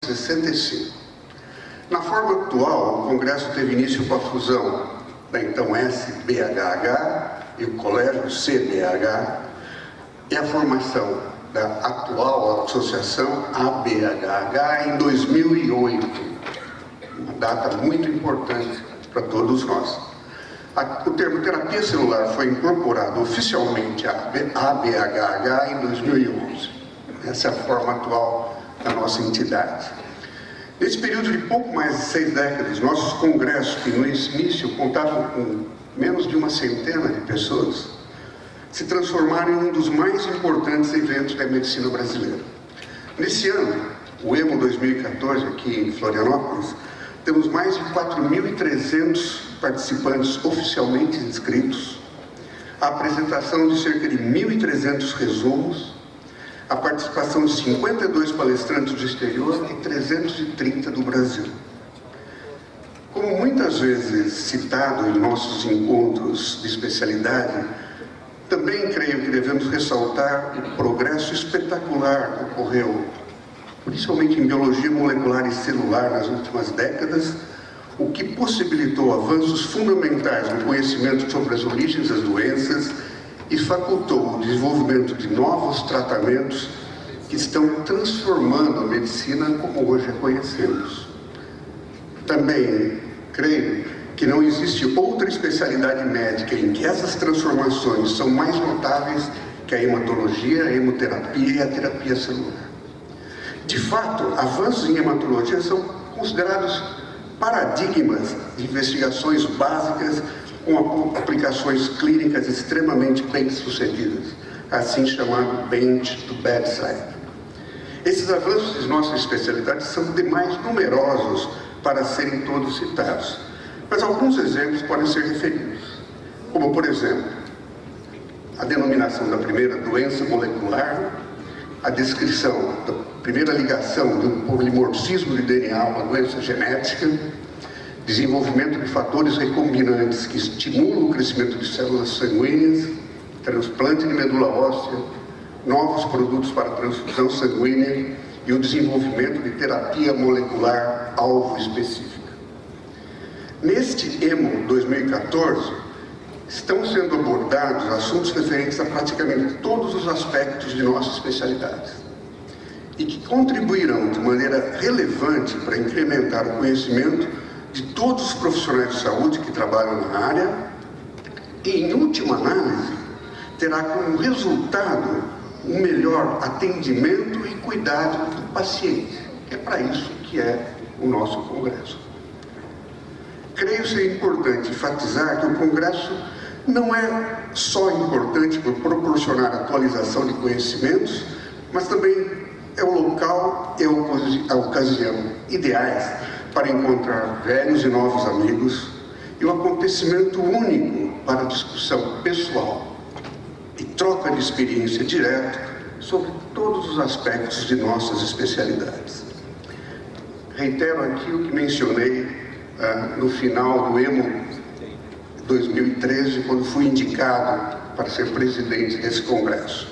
1965. Na forma atual, o Congresso teve início com a fusão da então SBHH e o Colégio CBH e a formação da atual associação ABHH em 2008, uma data muito importante para todos nós. O termo terapia celular foi incorporado oficialmente à ABHH em 2011. Essa é a forma atual da nossa entidade. Nesse período de pouco mais de 6 décadas, nossos congressos, que no início contavam com menos de uma centena de pessoas, se transformaram em um dos mais importantes eventos da medicina brasileira. Nesse ano, o EMO 2014, aqui em Florianópolis, temos mais de 4.300 participantes oficialmente inscritos, a apresentação de cerca de 1.300 resumos, a participação de 52 palestrantes do exterior e 330 do Brasil. Como muitas vezes citado em nossos encontros de especialidade, também creio que devemos ressaltar o progresso espetacular que ocorreu, principalmente em biologia molecular e celular nas últimas décadas, o que possibilitou avanços fundamentais no conhecimento sobre as origens das doenças e facultou o desenvolvimento de novos tratamentos que estão transformando a medicina como hoje a conhecemos. Também creio que não existe outra especialidade médica em que essas transformações são mais notáveis que a hematologia, a hemoterapia e a terapia celular. De fato, avanços em hematologia são considerados paradigmas de investigações básicas com aplicações clínicas extremamente bem-sucedidas, assim chamado bench to bedside. Esses avanços de nossa especialidade são demais numerosos para serem todos citados, mas alguns exemplos podem ser referidos, como, por exemplo, a denominação da primeira doença molecular, a descrição da primeira ligação de um polimorfismo de DNA a uma doença genética, desenvolvimento de fatores recombinantes que estimulam o crescimento de células sanguíneas, transplante de medula óssea, novos produtos para transfusão sanguínea e o desenvolvimento de terapia molecular alvo específica. Neste EMO 2014, estão sendo abordados assuntos referentes a praticamente todos os aspectos de nossa especialidade e que contribuirão de maneira relevante para incrementar o conhecimento de todos os profissionais de saúde que trabalham na área e, em última análise, terá como resultado um melhor atendimento e cuidado do paciente. É para isso que é o nosso congresso. Creio ser importante enfatizar que o congresso não é só importante por proporcionar atualização de conhecimentos, mas também é o local e a ocasião ideais para encontrar velhos e novos amigos e um acontecimento único para discussão pessoal e troca de experiência direta sobre todos os aspectos de nossas especialidades. Reitero aqui o que mencionei no final do EMO 2013, quando fui indicado para ser presidente desse congresso.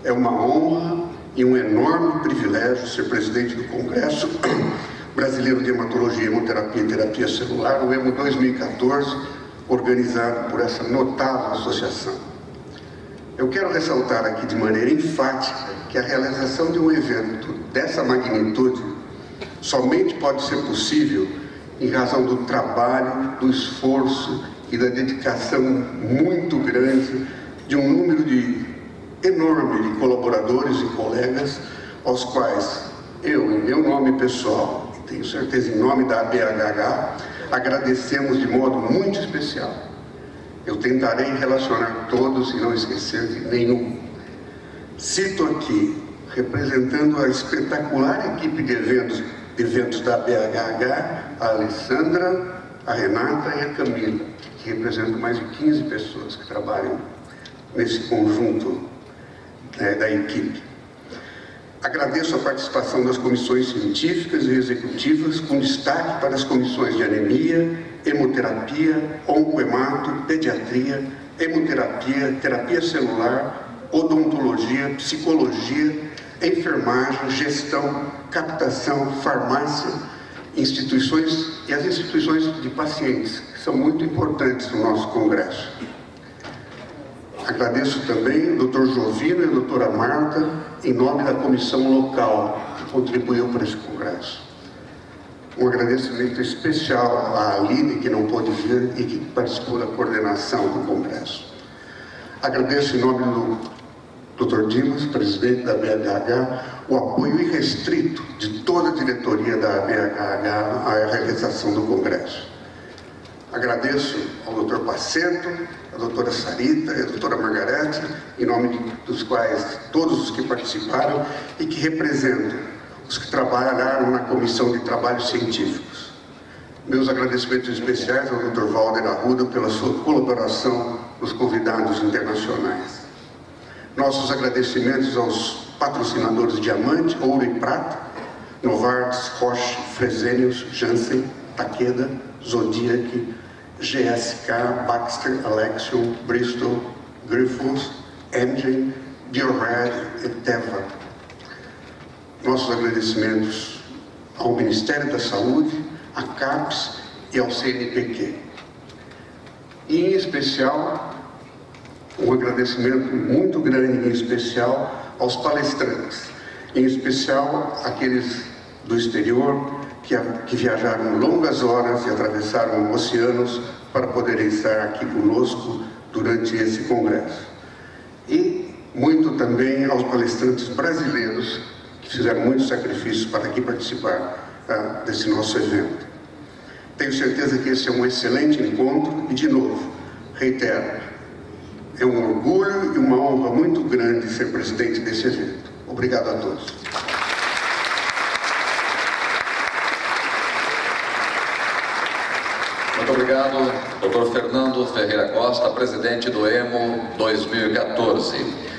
É uma honra e um enorme privilégio ser presidente do Congresso Brasileiro de Hematologia, Hemoterapia e Terapia Celular, o EMO 2014, organizado por essa notável associação. Eu quero ressaltar aqui de maneira enfática que a realização de um evento dessa magnitude somente pode ser possível em razão do trabalho, do esforço e da dedicação muito grande de um número enorme de colaboradores e colegas, aos quais eu, em meu nome pessoal, e tenho certeza em nome da ABHH, agradecemos de modo muito especial. Eu tentarei relacionar todos e não esquecer de nenhum. Cito aqui, representando a espetacular equipe de eventos da ABHH, a Alessandra, a Renata e a Camila, que representam mais de 15 pessoas que trabalham nesse conjunto da equipe. Agradeço a participação das comissões científicas e executivas, com destaque para as comissões de anemia, hemoterapia, oncohemato, pediatria, hemoterapia, terapia celular, odontologia, psicologia, enfermagem, gestão, captação, farmácia, instituições e as instituições de pacientes, que são muito importantes no nosso congresso. Agradeço também o Dr. Jovino e a doutora Marta, em nome da comissão local, que contribuiu para esse congresso. Um agradecimento especial à Aline, que não pôde vir e que participou da coordenação do congresso. Agradeço em nome do Dr. Dimas, presidente da BHH, o apoio irrestrito de toda a diretoria da BHH à realização do congresso. Agradeço ao Dr. Pacento, a doutora Sarita e a doutora Margarete, em nome dos quais todos os que participaram e que representam os que trabalharam na Comissão de Trabalhos Científicos. Meus agradecimentos especiais ao Dr. Valder Arruda pela sua colaboração nos convidados internacionais. Nossos agradecimentos aos patrocinadores Diamante, Ouro e Prata, Novartis, Roche, Fresenius, Janssen, Takeda, Zodiac, GSK, Baxter, Alexion, Bristol, Grifols, Amgen, Biored e Teva. Nossos agradecimentos ao Ministério da Saúde, à CAPES e ao CNPq. E, em especial, um agradecimento muito grande, em especial, aos palestrantes, em especial aqueles do exterior que viajaram longas horas e atravessaram oceanos para poderem estar aqui conosco durante esse congresso. E muito também aos palestrantes brasileiros que fizeram muitos sacrifícios para aqui participar desse nosso evento. Tenho certeza que esse é um excelente encontro e, de novo, reitero, é um orgulho e uma honra muito grande ser presidente desse evento. Obrigado a todos. Muito obrigado, Dr. Fernando Ferreira Costa, presidente do EMO 2014.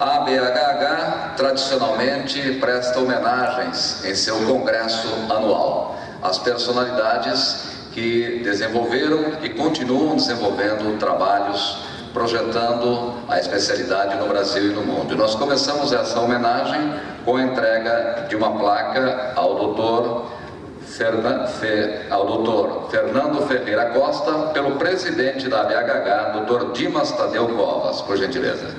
A BHH tradicionalmente presta homenagens em seu congresso anual às personalidades que desenvolveram e continuam desenvolvendo trabalhos projetando a especialidade no Brasil e no mundo. E nós começamos essa homenagem com a entrega de uma placa ao Dr. Fernando Ferreira Costa, pelo presidente da BHH, Dr. Dimas Tadeu Covas, por gentileza.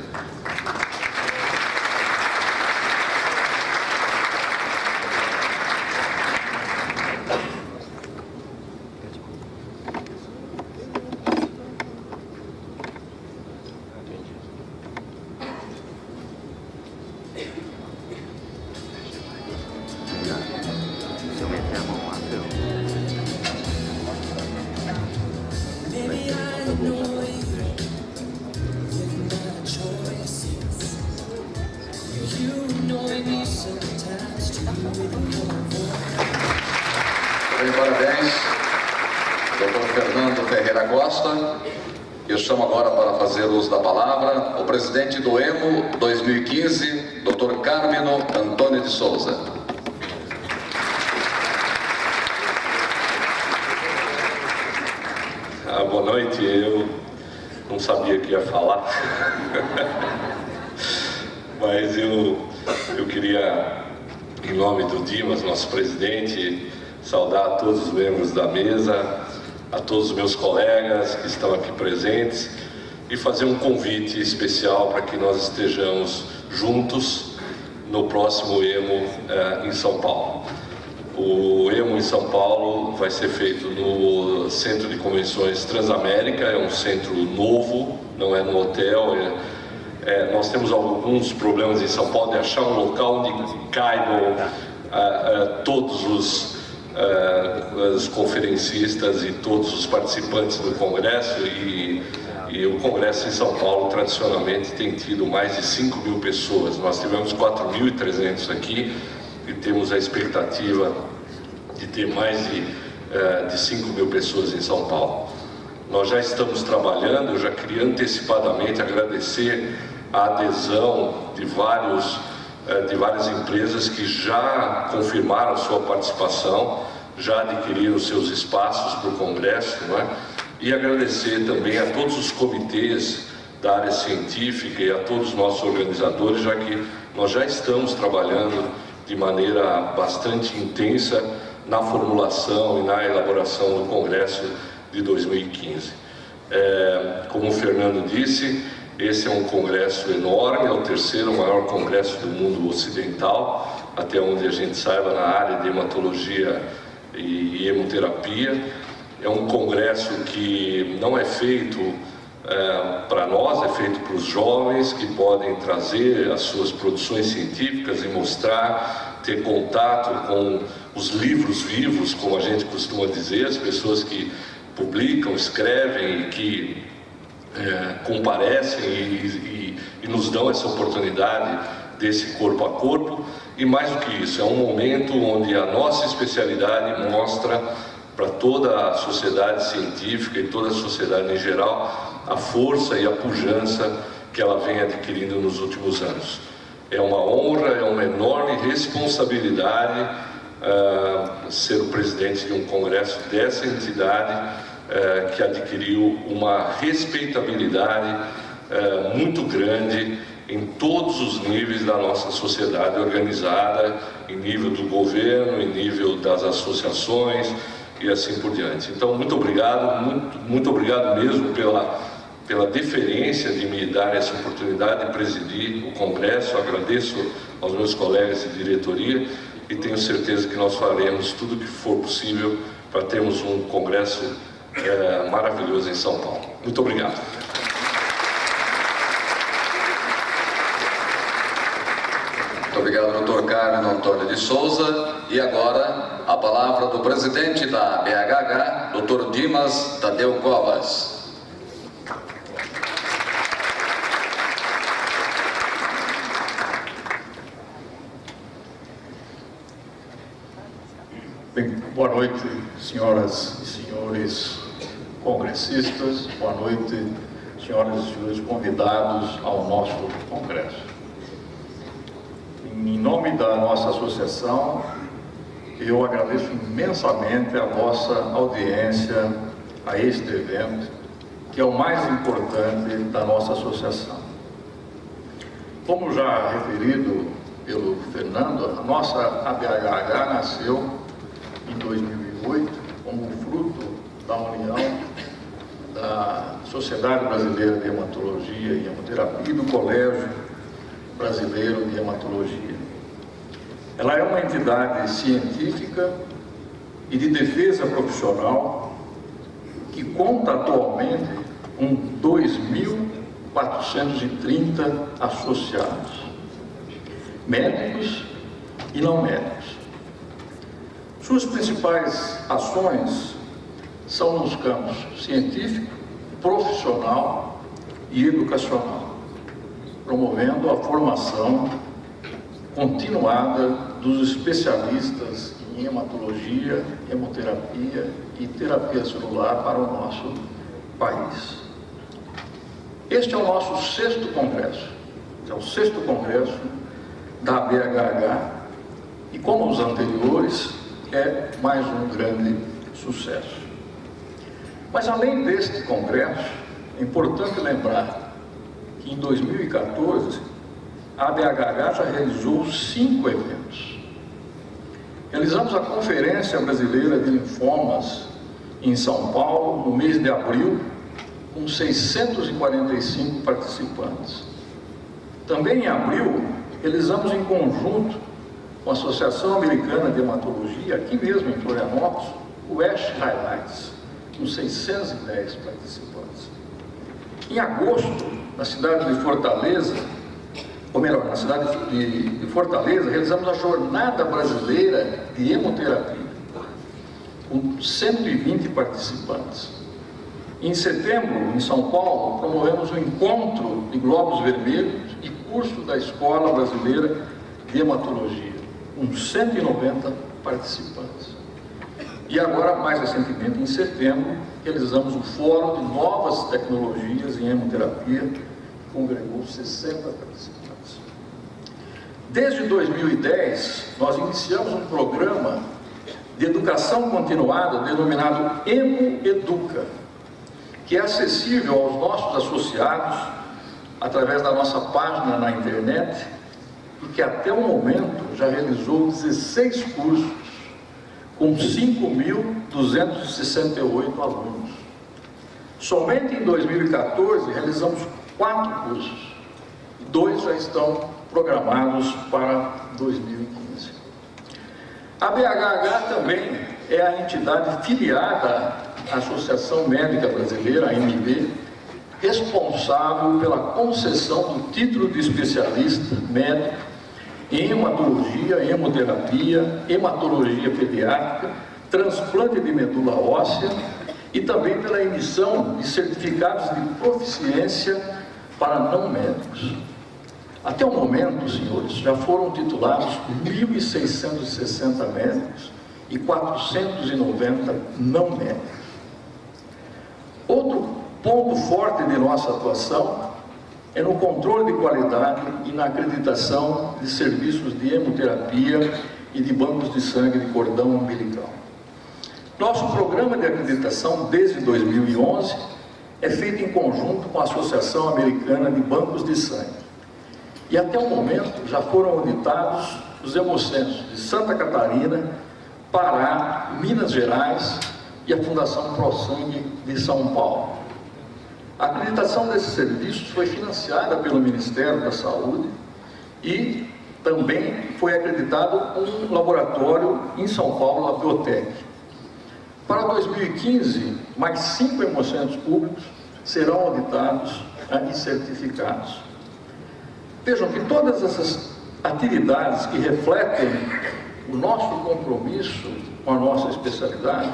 Parabéns, Dr. Fernando Ferreira Costa. Eu chamo agora para fazer uso da palavra o presidente do EMO 2015, Dr. Carmino Antônio de Souza. Boa noite, eu não sabia que ia falar, mas eu queria, em nome do Dimas, nosso presidente, saudar a todos os membros da mesa, a todos os meus colegas que estão aqui presentes e fazer um convite especial para que nós estejamos juntos no próximo EMO em São Paulo. O EMO em São Paulo vai ser feito no Centro de Convenções Transamérica, é um centro novo, não é no hotel. Nós temos alguns problemas em São Paulo de achar um local onde caibam todos os conferencistas e todos os participantes do Congresso, e o Congresso em São Paulo tradicionalmente tem tido mais de 5.000 pessoas. Nós tivemos 4.300 aqui e temos a expectativa de ter mais de 5.000 pessoas em São Paulo. Nós já estamos trabalhando, eu já queria antecipadamente agradecer a adesão de várias empresas que já confirmaram sua participação, já adquiriram seus espaços para o Congresso, não é? E agradecer também a todos os comitês da área científica e a todos os nossos organizadores, já que nós já estamos trabalhando de maneira bastante intensa na formulação e na elaboração do Congresso de 2015. Como o Fernando disse, esse é um congresso enorme, é o terceiro maior congresso do mundo ocidental, até onde a gente saiba, na área de hematologia e hemoterapia. É um congresso que não é feito para nós, é feito para os jovens que podem trazer as suas produções científicas e mostrar, ter contato com os livros vivos, como a gente costuma dizer, as pessoas que publicam, escrevem e que comparecem e nos dão essa oportunidade desse corpo a corpo. E mais do que isso, é um momento onde a nossa especialidade mostra para toda a sociedade científica e toda a sociedade em geral a força e a pujança que ela vem adquirindo nos últimos anos. É uma honra, é uma enorme responsabilidade ser o presidente de um congresso dessa entidade que adquiriu uma respeitabilidade muito grande em todos os níveis da nossa sociedade organizada, em nível do governo, em nível das associações e assim por diante. Então, muito obrigado, muito obrigado mesmo pela deferência de me dar essa oportunidade de presidir o Congresso. Agradeço aos meus colegas de diretoria e tenho certeza que nós faremos tudo o que for possível para termos um Congresso maravilhoso em São Paulo. Muito obrigado. Muito obrigado, Dr. Carmen Antônio de Souza. E agora, a palavra do presidente da BHH, Dr. Dimas Tadeu Covas. Bem, boa noite, senhoras e senhores congressistas, boa noite, senhoras e senhores convidados ao nosso congresso. Em nome da nossa associação, eu agradeço imensamente a vossa audiência a este evento, que é o mais importante da nossa associação. Como já referido pelo Fernando, a nossa ABHH nasceu em 2008 como fruto da união da Sociedade Brasileira de Hematologia e Hemoterapia e do Colégio Brasileiro de Hematologia. Ela é uma entidade científica e de defesa profissional que conta atualmente com 2.430 associados, médicos e não médicos. Suas principais ações são nos campos científico, profissional e educacional, promovendo a formação continuada dos especialistas em hematologia, hemoterapia e terapia celular para o nosso país. Este é o nosso 6º congresso, é o 6º congresso da BHH e, como os anteriores, é mais um grande sucesso. Mas, além deste congresso, é importante lembrar que em 2014 a ABHH já realizou 5 eventos. Realizamos a Conferência Brasileira de Linfomas em São Paulo, no mês de abril, com 645 participantes. Também em abril, realizamos em conjunto com a Associação Americana de Hematologia, aqui mesmo em Florianópolis, o ASH Highlights, com 610 participantes. Em agosto, na cidade de Fortaleza, ou melhor, na cidade de Fortaleza, realizamos a Jornada Brasileira de Hemoterapia, com 120 participantes. Em setembro, em São Paulo, promovemos o Encontro de Glóbulos Vermelhos e curso da Escola Brasileira de Hematologia, com 190 participantes. E agora, mais recentemente, em setembro, realizamos o Fórum de Novas Tecnologias em Hemoterapia, que congregou 60 participantes. Desde 2010, nós iniciamos um programa de educação continuada denominado Hemoeduca, que é acessível aos nossos associados através da nossa página na internet e que até o momento já realizou 16 cursos com 5.268 alunos. Somente em 2014 realizamos 4 cursos, 2 já estão programados para 2015. A BHH também é a entidade filiada à Associação Médica Brasileira, AMB, responsável pela concessão do título de especialista médico em hematologia, hemoterapia, hematologia pediátrica, transplante de medula óssea e também pela emissão de certificados de proficiência para não médicos. Até o momento, senhores, já foram titulados 1.660 médicos e 490 não médicos. Outro ponto forte de nossa atuação é no controle de qualidade e na acreditação de serviços de hemoterapia e de bancos de sangue de cordão umbilical. Nosso programa de acreditação desde 2011 é feito em conjunto com a Associação Americana de Bancos de Sangue. E até o momento já foram auditados os hemocentros de Santa Catarina, Pará, Minas Gerais e a Fundação ProSangue de São Paulo. A acreditação desses serviços foi financiada pelo Ministério da Saúde e também foi acreditado um laboratório em São Paulo, a Biotec. Para 2015, mais 5 hemocentros públicos serão auditados e certificados. Vejam que todas essas atividades que refletem o nosso compromisso com a nossa especialidade,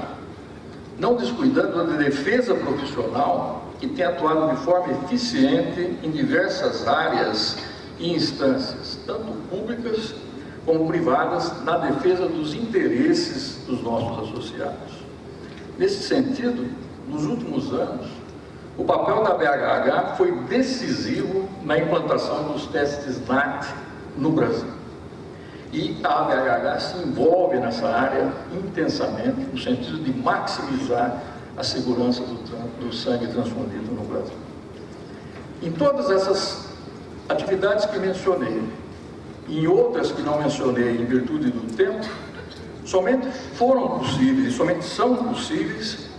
não descuidando da defesa profissional, que tem atuado de forma eficiente em diversas áreas e instâncias, tanto públicas como privadas, na defesa dos interesses dos nossos associados. Nesse sentido, nos últimos anos, o papel da BHH foi decisivo na implantação dos testes NAT no Brasil. E a BHH se envolve nessa área intensamente, no sentido de maximizar a segurança do sangue transfundido no Brasil. Em todas essas atividades que mencionei, e em outras que não mencionei em virtude do tempo, somente foram possíveis, e somente são possíveis,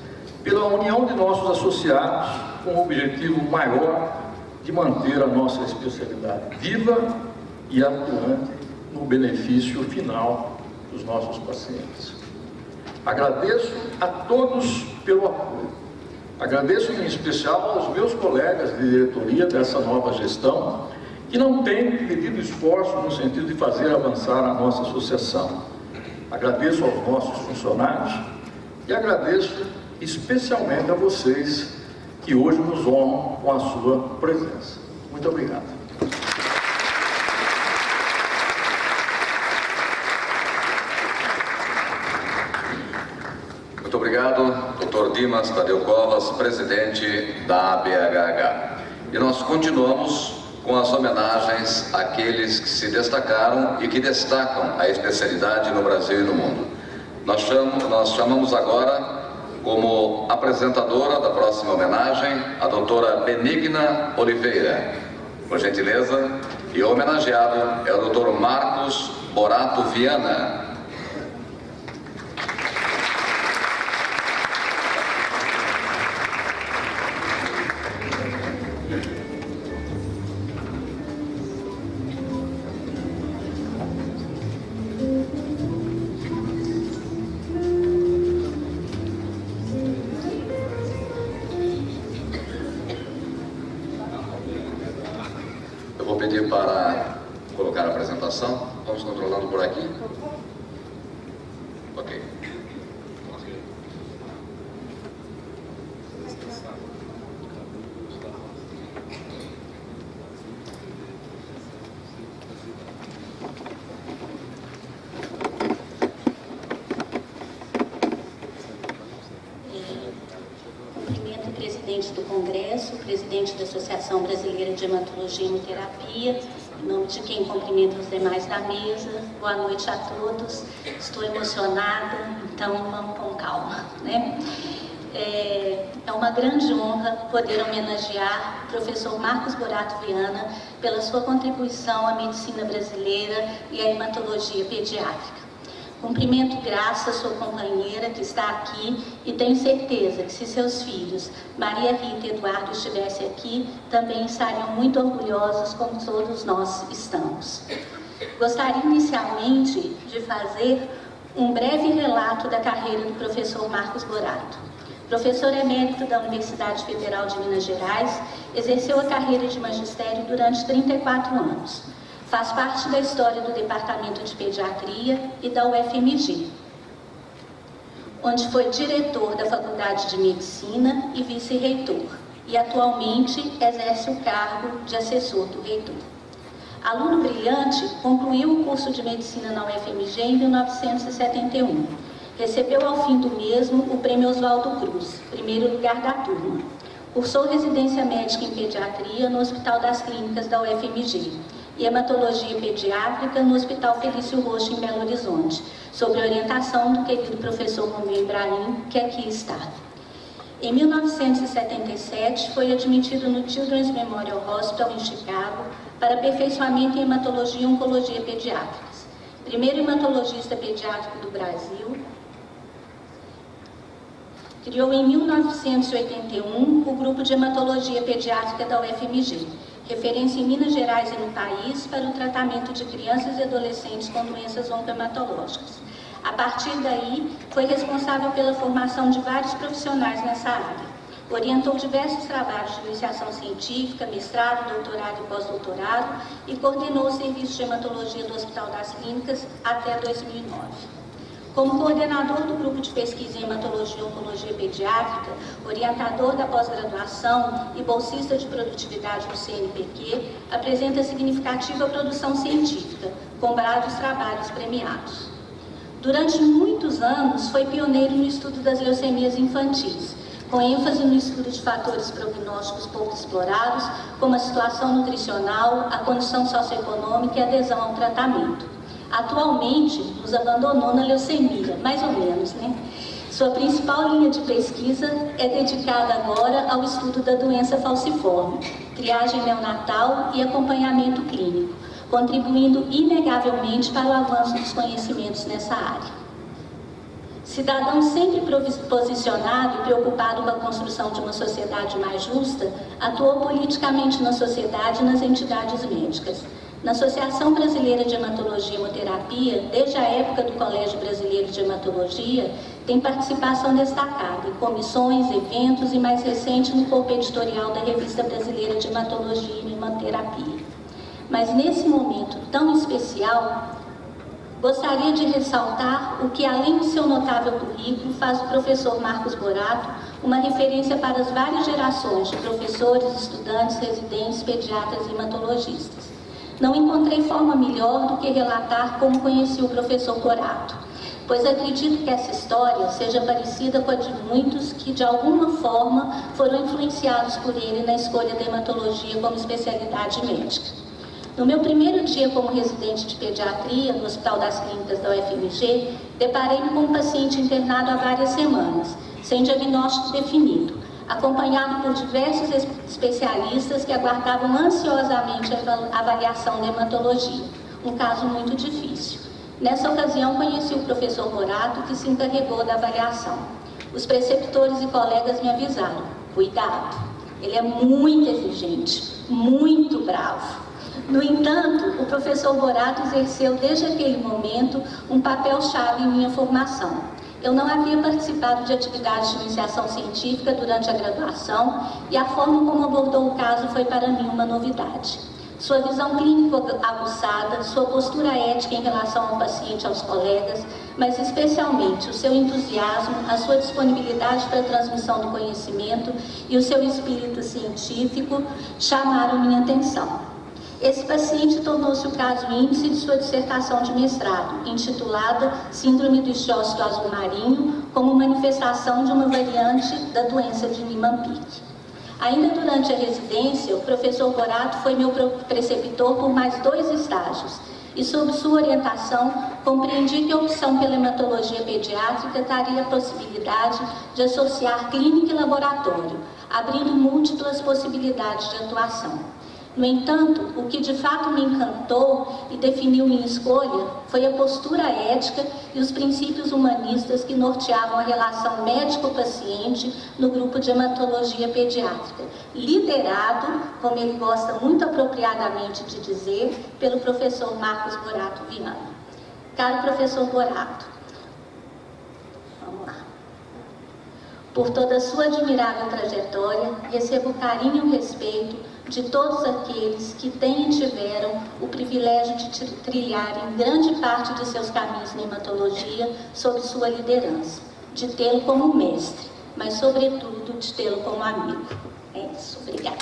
pela união de nossos associados com o objetivo maior de manter a nossa especialidade viva e atuante no benefício final dos nossos pacientes. Agradeço a todos pelo apoio. Agradeço em especial aos meus colegas de diretoria dessa nova gestão, que não têm pedido esforço no sentido de fazer avançar a nossa associação. Agradeço aos nossos funcionários e agradeço especialmente a vocês que hoje nos honram com a sua presença. Muito obrigado. Muito obrigado, Dr. Dimas Tadeu Covas, presidente da ABHH. E nós continuamos com as homenagens àqueles que se destacaram e que destacam a especialidade no Brasil e no mundo. Nós chamamos agora como apresentadora da próxima homenagem a doutora Benigna Oliveira, por gentileza, e o homenageado é o doutor Marcos Borato Viana. Para colocar a apresentação, vamos controlando por aqui. Ok. Cumprimento o presidente do Congresso, o presidente da Associação Brasileira de Hematologia e Hemoterapia, em nome de quem cumprimento os demais da mesa. Boa noite a todos. Estou emocionada, então vamos com calma, né? é uma grande honra poder homenagear o professor Marcos Borato Viana pela sua contribuição à medicina brasileira e à hematologia pediátrica. Cumprimento Graça, sua companheira, que está aqui, e tenho certeza que se seus filhos, Maria Rita e Eduardo, estivessem aqui, também estariam muito orgulhosos, como todos nós estamos. Gostaria inicialmente de fazer um breve relato da carreira do professor Marcos Borato. Professor emérito da Universidade Federal de Minas Gerais, exerceu a carreira de magistério durante 34 anos. Faz parte da história do Departamento de Pediatria e da UFMG, onde foi diretor da Faculdade de Medicina e vice-reitor, e atualmente exerce o cargo de assessor do reitor. Aluno brilhante, concluiu o curso de Medicina na UFMG em 1971. Recebeu ao fim do mesmo o Prêmio Oswaldo Cruz, primeiro lugar da turma. Cursou residência médica em pediatria no Hospital das Clínicas da UFMG e hematologia pediátrica no Hospital Felício Roxo, em Belo Horizonte, sob orientação do querido professor Romeu Ibrahim, que aqui está. Em 1977, foi admitido no Children's Memorial Hospital, em Chicago, para aperfeiçoamento em hematologia e oncologia pediátricas. Primeiro hematologista pediátrico do Brasil, criou em 1981 o Grupo de Hematologia Pediátrica da UFMG, referência em Minas Gerais e no país para o tratamento de crianças e adolescentes com doenças oncohematológicas. A partir daí, foi responsável pela formação de vários profissionais nessa área. Orientou diversos trabalhos de iniciação científica, mestrado, doutorado e pós-doutorado e coordenou o serviço de hematologia do Hospital das Clínicas até 2009. Como coordenador do Grupo de Pesquisa em Hematologia e Oncologia Pediátrica, orientador da pós-graduação e bolsista de produtividade do CNPq, apresenta significativa produção científica, com vários trabalhos premiados. Durante muitos anos, foi pioneiro no estudo das leucemias infantis, com ênfase no estudo de fatores prognósticos pouco explorados, como a situação nutricional, a condição socioeconômica e a adesão ao tratamento. Atualmente, nos abandonou na leucemia, mais ou menos, né? Sua principal linha de pesquisa é dedicada agora ao estudo da doença falciforme, triagem neonatal e acompanhamento clínico, contribuindo inegavelmente para o avanço dos conhecimentos nessa área. Cidadão sempre posicionado e preocupado com a construção de uma sociedade mais justa, atuou politicamente na sociedade e nas entidades médicas. Na Associação Brasileira de Hematologia e Hemoterapia, desde a época do Colégio Brasileiro de Hematologia, tem participação destacada em comissões, eventos e, mais recente, no corpo editorial da Revista Brasileira de Hematologia e Hemoterapia. Mas nesse momento tão especial, gostaria de ressaltar o que, além do seu notável currículo, faz o professor Marcos Borato uma referência para as várias gerações de professores, estudantes, residentes, pediatras e hematologistas. Não encontrei forma melhor do que relatar como conheci o professor Borato, pois acredito que essa história seja parecida com a de muitos que, de alguma forma, foram influenciados por ele na escolha da hematologia como especialidade médica. No meu primeiro dia como residente de pediatria no Hospital das Clínicas da UFMG, deparei-me com um paciente internado há várias semanas, sem diagnóstico definido, acompanhado por diversos especialistas que aguardavam ansiosamente a avaliação da hematologia, um caso muito difícil. Nessa ocasião, conheci o professor Borato, que se encarregou da avaliação. Os preceptores e colegas me avisaram: cuidado, ele é muito exigente, muito bravo. No entanto, o professor Borato exerceu desde aquele momento um papel-chave em minha formação. Eu não havia participado de atividades de iniciação científica durante a graduação e a forma como abordou o caso foi para mim uma novidade. Sua visão clínica aguçada, sua postura ética em relação ao paciente e aos colegas, mas especialmente o seu entusiasmo, a sua disponibilidade para a transmissão do conhecimento e o seu espírito científico chamaram minha atenção. Esse paciente tornou-se o caso índice de sua dissertação de mestrado, intitulada Síndrome do Istócito Azul Marinho, como manifestação de uma variante da doença de Niemann-Pick. Ainda durante a residência, o professor Borato foi meu preceptor por mais 2 estágios, e sob sua orientação, compreendi que a opção pela hematologia pediátrica traria a possibilidade de associar clínica e laboratório, abrindo múltiplas possibilidades de atuação. No entanto, o que de fato me encantou e definiu minha escolha foi a postura ética e os princípios humanistas que norteavam a relação médico-paciente no grupo de hematologia pediátrica, liderado, como ele gosta muito apropriadamente de dizer, pelo professor Marcos Borato Viana. Caro professor Borato, vamos lá. Por toda a sua admirável trajetória, recebo o carinho e o respeito de todos aqueles que têm e tiveram o privilégio de trilharem grande parte de seus caminhos na hematologia sob sua liderança, de tê-lo como mestre, mas sobretudo de tê-lo como amigo. É isso, obrigada.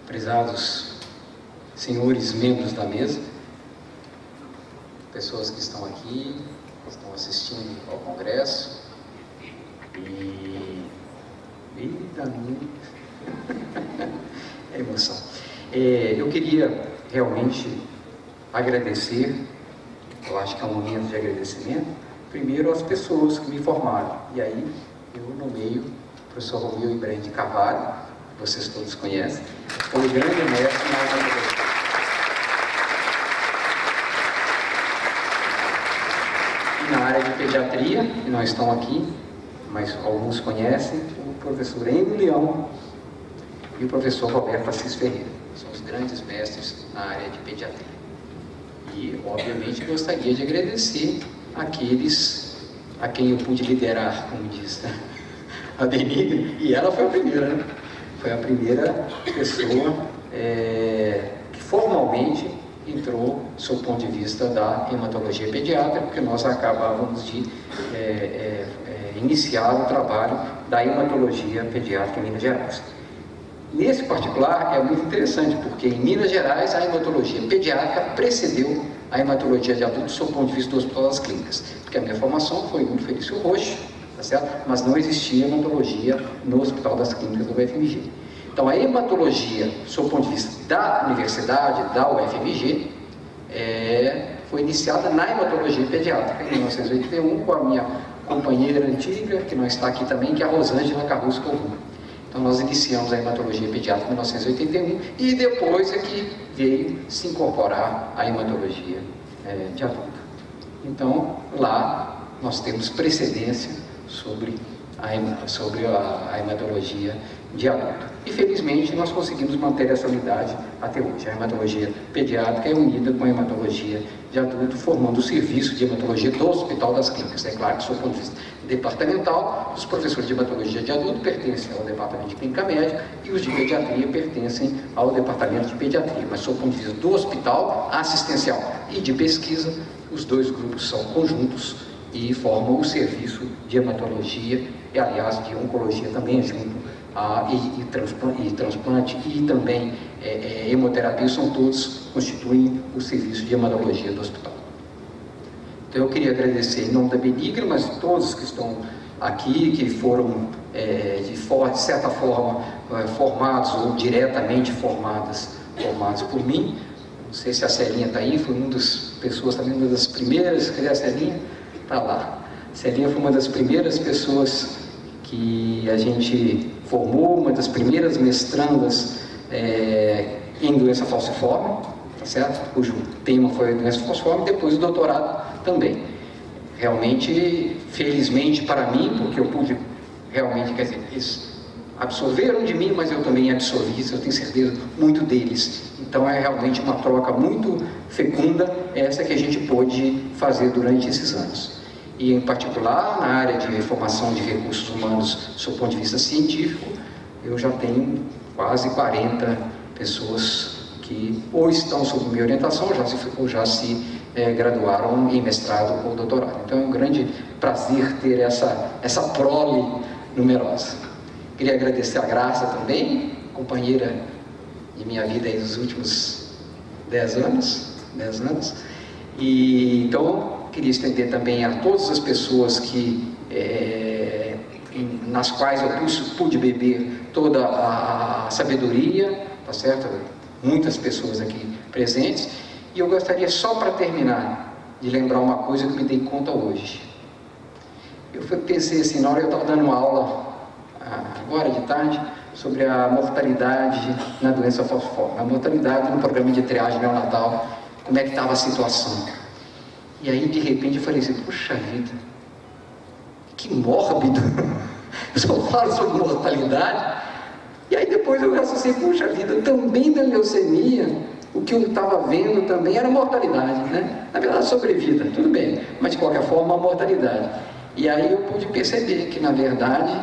Prezados senhores membros da mesa, pessoas que estão aqui, que estão assistindo ao congresso, eita, é emoção. Eu queria realmente agradecer, eu acho que é um momento de agradecimento, primeiro às pessoas que me formaram, e aí eu nomeio o professor Romeu Ibrahim de Carvalho, vocês todos conhecem, foi o grande mestre na hematologia. E na área de pediatria, que não estão aqui, mas alguns conhecem, o professor Endo Leão e o professor Roberto Assis Ferreira. São os grandes mestres na área de pediatria. E, obviamente, gostaria de agradecer àqueles a quem eu pude liderar, como diz a Benigna, e ela foi a primeira, né? Foi a primeira pessoa que formalmente entrou sob o ponto de vista da hematologia pediátrica, porque nós acabávamos de iniciar o trabalho da hematologia pediátrica em Minas Gerais. Nesse particular é muito interessante, porque em Minas Gerais a hematologia pediátrica precedeu a hematologia de adultos sob o ponto de vista do Hospital das Clínicas, porque a minha formação foi no Felício Rocha, tá certo? Mas não existia hematologia no Hospital das Clínicas do UFMG. Então a hematologia, sob o ponto de vista da universidade, da UFMG, foi iniciada na hematologia pediátrica em 1981 com a minha companheira antiga, que não está aqui também, que é a Rosângela Carrusco Corrua. Então nós iniciamos a hematologia pediátrica em 1981 e depois é que veio se incorporar a hematologia de adulto. Então lá nós temos precedência sobre a hematologia de adulto. E felizmente nós conseguimos manter essa unidade até hoje. A hematologia pediátrica é unida com a hematologia de adulto, formando o serviço de hematologia do Hospital das Clínicas. É claro que, do ponto de vista departamental, os professores de hematologia de adulto pertencem ao departamento de clínica médica e os de pediatria pertencem ao departamento de pediatria. Mas, do ponto de vista do hospital, assistencial e de pesquisa, os dois grupos são conjuntos e formam o serviço de hematologia e, aliás, de oncologia também junto, e transplante e também hemoterapia, constituem o serviço de hematologia do hospital. Então eu queria agradecer em nome da Benigna, mas todos que estão aqui, que foram de certa forma formados ou diretamente formados por mim. Não sei se a Celinha está aí, foi uma das pessoas também, uma das primeiras. Cadê a Celinha? Está lá. A Celinha foi uma das primeiras pessoas que a gente formou, uma das primeiras mestrandas em doença falciforme, tá certo? Cujo tema foi doença falciforme, e depois o doutorado também. Realmente, felizmente para mim, porque eu pude realmente, quer dizer, eles absorveram de mim, mas eu também absorvi isso, eu tenho certeza, muito deles. Então é realmente uma troca muito fecunda, essa que a gente pôde fazer durante esses anos. E em particular, na área de formação de recursos humanos, sob o ponto de vista científico, eu já tenho quase 40 pessoas que ou estão sob minha orientação ou já se graduaram em mestrado ou doutorado. Então é um grande prazer ter essa prole numerosa. Queria agradecer a Graça também, companheira de minha vida aí nos últimos 10 anos. E então queria estender também a todas as pessoas nas quais eu pude beber toda a sabedoria, tá certo? Muitas pessoas aqui presentes. E eu gostaria só para terminar de lembrar uma coisa que me dei conta hoje. Eu pensei assim, na hora eu estava dando uma aula agora de tarde sobre a mortalidade na doença falciforme, a mortalidade no programa de triagem neonatal, como é que estava a situação. E aí de repente eu falei assim, puxa vida, que mórbido, eu só falo sobre mortalidade. E aí depois eu raciocínio, puxa vida, também da leucemia, o que eu estava vendo também era mortalidade, né? Na verdade, sobrevida, tudo bem, mas de qualquer forma, a mortalidade. E aí eu pude perceber que, na verdade,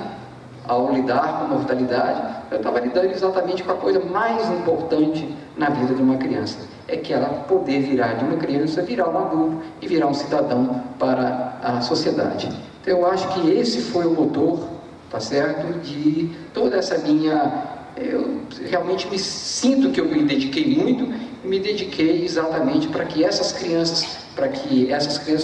ao lidar com a mortalidade, eu estava lidando exatamente com a coisa mais importante na vida de uma criança, é que ela poder virar de uma criança, virar um adulto e virar um cidadão para a sociedade. Então eu acho que esse foi o motor, tá certo, de toda essa minha... Eu realmente me sinto que eu me dediquei muito, e me dediquei exatamente para que essas crianças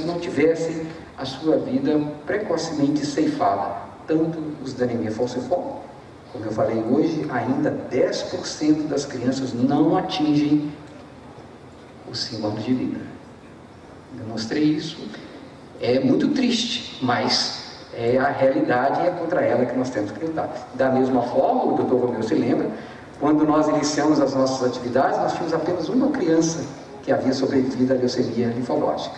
não tivessem a sua vida precocemente ceifada, tanto os da anemia falciforme, como eu falei hoje, ainda 10% das crianças não atingem os 5 anos de vida. Eu mostrei isso, é muito triste, mas é a realidade e é contra ela que nós temos que lutar. Da mesma forma, o Dr. Romeu se lembra, quando nós iniciamos as nossas atividades, nós tínhamos apenas uma criança que havia sobrevivido à leucemia linfológica.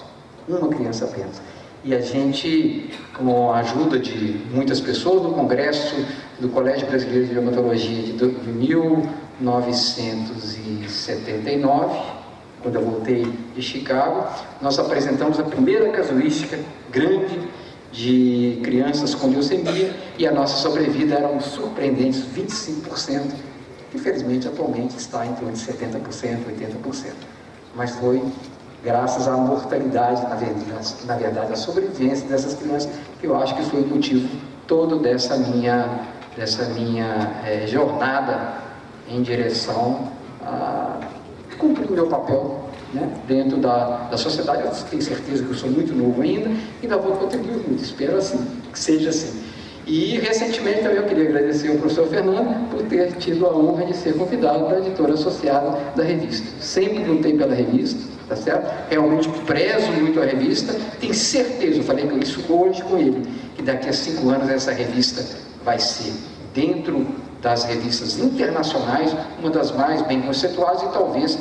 Uma criança apenas. E a gente, com a ajuda de muitas pessoas, no Congresso do Colégio Brasileiro de Hematologia de 1979, quando eu voltei de Chicago, nós apresentamos a primeira casuística grande de crianças com leucemia, e a nossa sobrevida era um surpreendentes 25%, que infelizmente atualmente está em torno de 70%, 80%. Mas foi graças à mortalidade, na verdade, a sobrevivência dessas crianças, que eu acho que foi o motivo todo dessa minha jornada em direção a cumprir o meu papel, né, dentro da sociedade. Eu tenho certeza que eu sou muito novo ainda e ainda vou contribuir muito, espero assim, que seja assim. E recentemente também eu queria agradecer ao professor Fernando por ter tido a honra de ser convidado para a editora associada da revista. Sempre lutei pela revista, tá certo? Realmente prezo muito a revista, tenho certeza, eu falei isso hoje com ele, que daqui a 5 anos essa revista vai ser, dentro das revistas internacionais, uma das mais bem conceituadas e talvez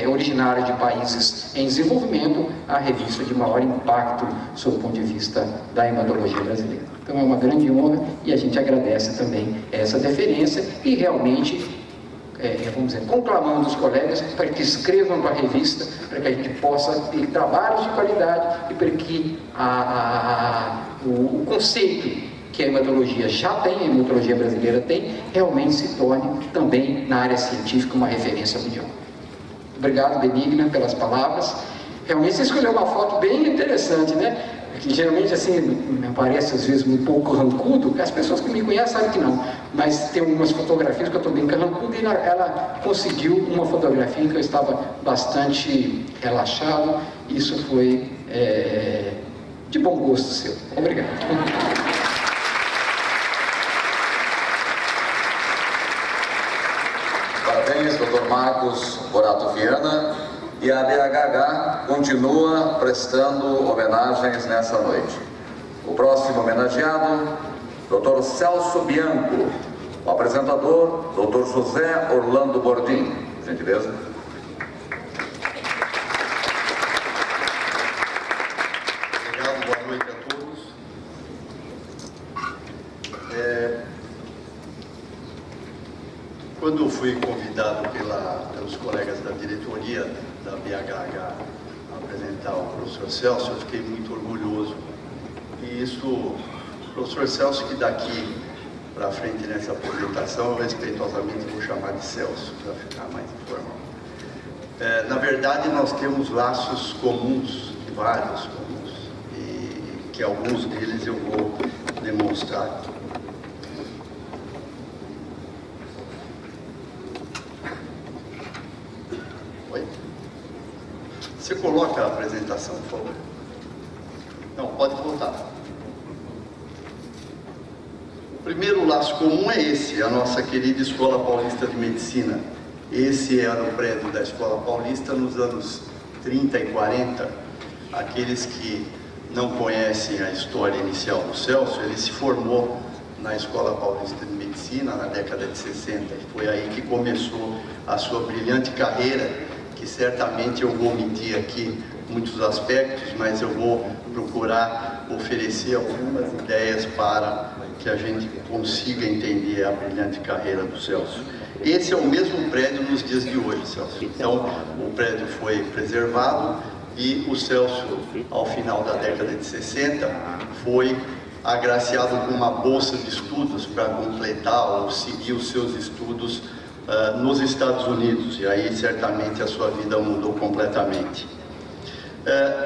originária de países em desenvolvimento, a revista de maior impacto sob o ponto de vista da hematologia brasileira. Então é uma grande honra e a gente agradece também essa deferência e realmente, vamos dizer, conclamando os colegas para que escrevam para a revista, para que a gente possa ter trabalhos de qualidade e para que o conceito que a hematologia já tem, a hematologia brasileira tem, realmente se torne também na área científica uma referência mundial. Obrigado, Benigna, pelas palavras. Realmente você escolheu uma foto bem interessante, né? Que geralmente assim, me parece às vezes um pouco carrancudo, as pessoas que me conhecem sabem que não, mas tem algumas fotografias que eu estou bem carrancudo e ela conseguiu uma fotografia em que eu estava bastante relaxado. Isso foi de bom gosto seu. Obrigado. Parabéns, Dr. Marcos Borato Viana, e a ABHH continua prestando homenagens nessa noite. O próximo homenageado, Dr. Celso Bianco, o apresentador, Dr. José Orlando Bordim. Por gentileza. Obrigado, boa noite a todos. Quando eu fui convidado pelos colegas da diretoria da BHH a apresentar o professor Celso, eu fiquei muito orgulhoso. E isso, o professor Celso, que daqui para frente nessa apresentação. Eu respeitosamente vou chamar de Celso, para ficar mais informal. Na verdade, nós temos laços comuns, vários comuns, e que alguns deles eu vou demonstrar. Oi? Você coloca a apresentação, por favor? Não, pode voltar. O primeiro laço comum é esse, a nossa querida Escola Paulista de Medicina. Esse era o prédio da Escola Paulista nos anos 30 e 40. Aqueles que não conhecem a história inicial do Celso, ele se formou na Escola Paulista de Medicina na década de 60. E foi aí que começou a sua brilhante carreira, que certamente eu vou medir aqui muitos aspectos, mas eu vou procurar oferecer algumas ideias para que a gente consiga entender a brilhante carreira do Celso. Esse é o mesmo prédio nos dias de hoje, Celso. Então, o prédio foi preservado e o Celso, ao final da década de 60, foi agraciado com uma bolsa de estudos para completar ou seguir os seus estudos nos Estados Unidos. E aí, certamente, a sua vida mudou completamente.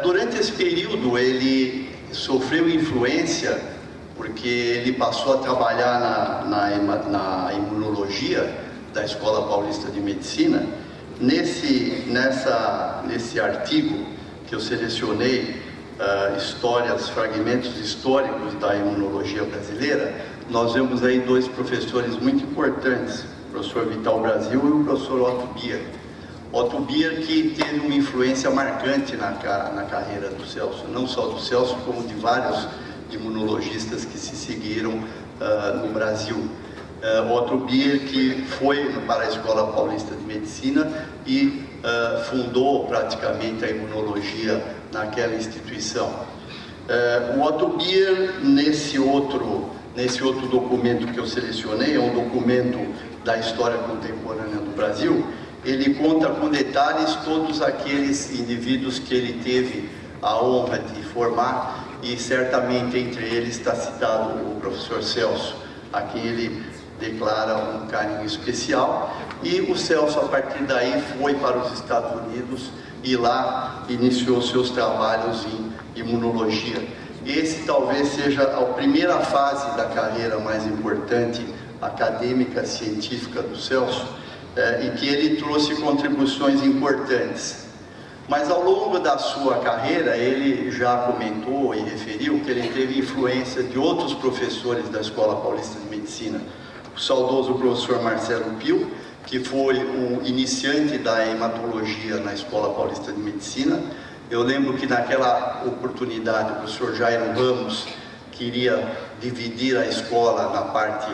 Durante esse período, ele sofreu influência porque ele passou a trabalhar na imunologia da Escola Paulista de Medicina. Nesse artigo que eu selecionei, fragmentos históricos da imunologia brasileira, nós vemos aí dois professores muito importantes, o professor Vital Brasil e o professor Otto Bier. Otto Bier, que teve uma influência marcante na carreira do Celso, não só do Celso, como de vários imunologistas que se seguiram no Brasil. Otto Bier, que foi para a Escola Paulista de Medicina e fundou praticamente a imunologia naquela instituição. O Otto Bier, nesse outro documento que eu selecionei, é um documento da história contemporânea do Brasil, ele conta com detalhes todos aqueles indivíduos que ele teve a honra de formar, e certamente entre eles está citado o professor Celso, a quem ele declara um carinho especial. E o Celso, a partir daí, foi para os Estados Unidos e lá iniciou seus trabalhos em imunologia. Esse talvez seja a primeira fase da carreira mais importante acadêmica, científica do Celso, e que ele trouxe contribuições importantes. Mas ao longo da sua carreira, ele já comentou e referiu que ele teve influência de outros professores da Escola Paulista de Medicina. O saudoso professor Marcelo Pio, que foi um iniciante da hematologia na Escola Paulista de Medicina. Eu lembro que naquela oportunidade o professor Jairo Ramos queria dividir a escola na parte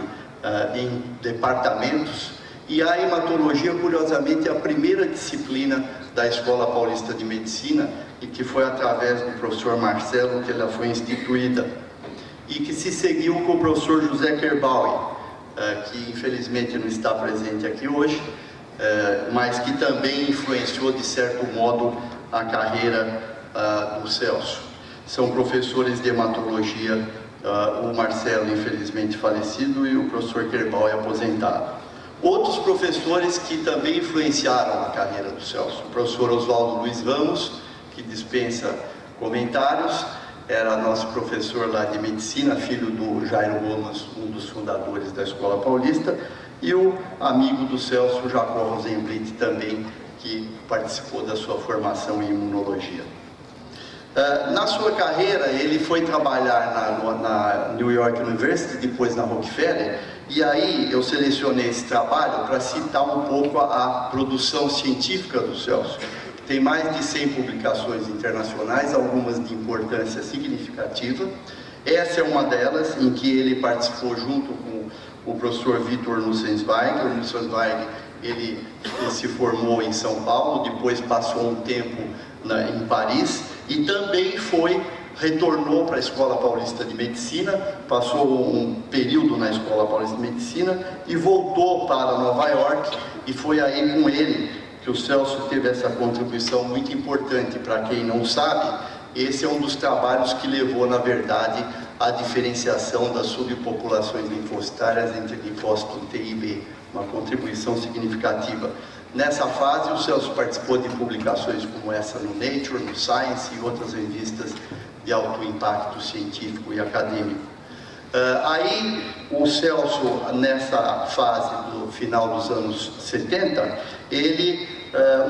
em departamentos, e a hematologia, curiosamente, é a primeira disciplina da Escola Paulista de Medicina, e que foi através do professor Marcelo que ela foi instituída, e que se seguiu com o professor José Kerbaui, que infelizmente não está presente aqui hoje, mas que também influenciou de certo modo a carreira do Celso. São professores de hematologia, o Marcelo infelizmente falecido e o professor Kerbaui aposentado. Outros professores que também influenciaram a carreira do Celso: o professor Oswaldo Luiz Ramos, que dispensa comentários, era nosso professor lá de medicina, filho do Jairo Gomes, um dos fundadores da Escola Paulista, e o amigo do Celso, Jacó Rosenblit, também, que participou da sua formação em imunologia. Na sua carreira, ele foi trabalhar na New York University, depois na Rockefeller, e aí eu selecionei esse trabalho para citar um pouco a produção científica do Celso. Tem mais de 100 publicações internacionais, algumas de importância significativa. Essa é uma delas, em que ele participou junto com o professor Vitor Nussensweig. O Nussensweig, ele se formou em São Paulo, depois passou um tempo em Paris, e também retornou para a Escola Paulista de Medicina, passou um período na Escola Paulista de Medicina e voltou para Nova York, e foi aí com ele que o Celso teve essa contribuição muito importante. Para quem não sabe, esse é um dos trabalhos que levou, na verdade, a diferenciação das subpopulações linfocitárias entre linfócito T e B, uma contribuição significativa. Nessa fase, o Celso participou de publicações como essa no Nature, no Science e outras revistas de alto impacto científico e acadêmico. Aí, o Celso, nessa fase do final dos anos 70, ele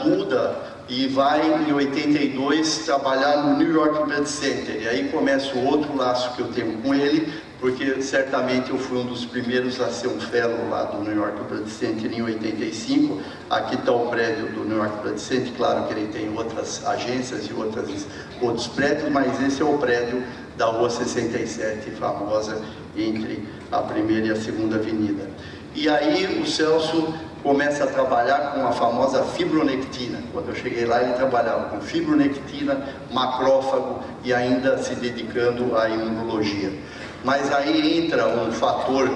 muda e vai, em 82, trabalhar no New York Blood Center. E aí começa o outro laço que eu tenho com ele, porque certamente eu fui um dos primeiros a ser um fellow lá do New York Blood Center em 85. Aqui está o prédio do New York Blood Center, claro que ele tem outras agências e outros prédios, mas esse é o prédio da Rua 67, famosa, entre a primeira e a segunda avenida. E aí o Celso começa a trabalhar com a famosa fibronectina. Quando eu cheguei lá, ele trabalhava com fibronectina, macrófago e ainda se dedicando à imunologia. Mas aí entra um fator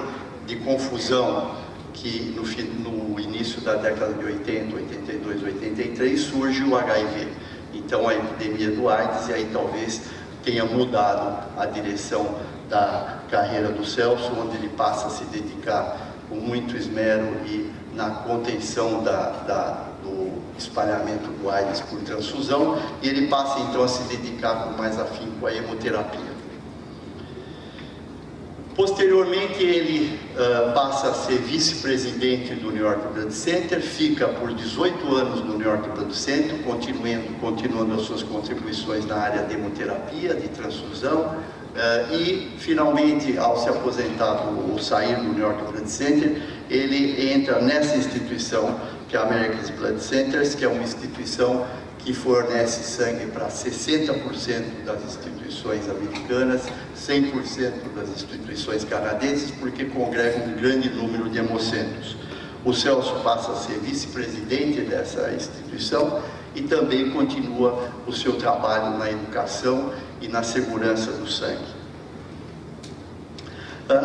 de confusão que no início da década de 80, 82, 83, surge o HIV. Então a epidemia do AIDS, e aí talvez tenha mudado a direção da carreira do Celso, onde ele passa a se dedicar com muito esmero e na contenção do espalhamento do AIDS por transfusão, e ele passa então a se dedicar com mais afinco à hemoterapia. Posteriormente, ele passa a ser vice-presidente do New York Blood Center, fica por 18 anos no New York Blood Center, continuando as suas contribuições na área de hemoterapia, de transfusão, e finalmente, ao se aposentar ou sair do New York Blood Center, ele entra nessa instituição, que é a America's Blood Centers, que é uma instituição que fornece sangue para 60% das instituições americanas, 100% das instituições canadenses, porque congrega um grande número de hemocentros. O Celso passa a ser vice-presidente dessa instituição e também continua o seu trabalho na educação e na segurança do sangue.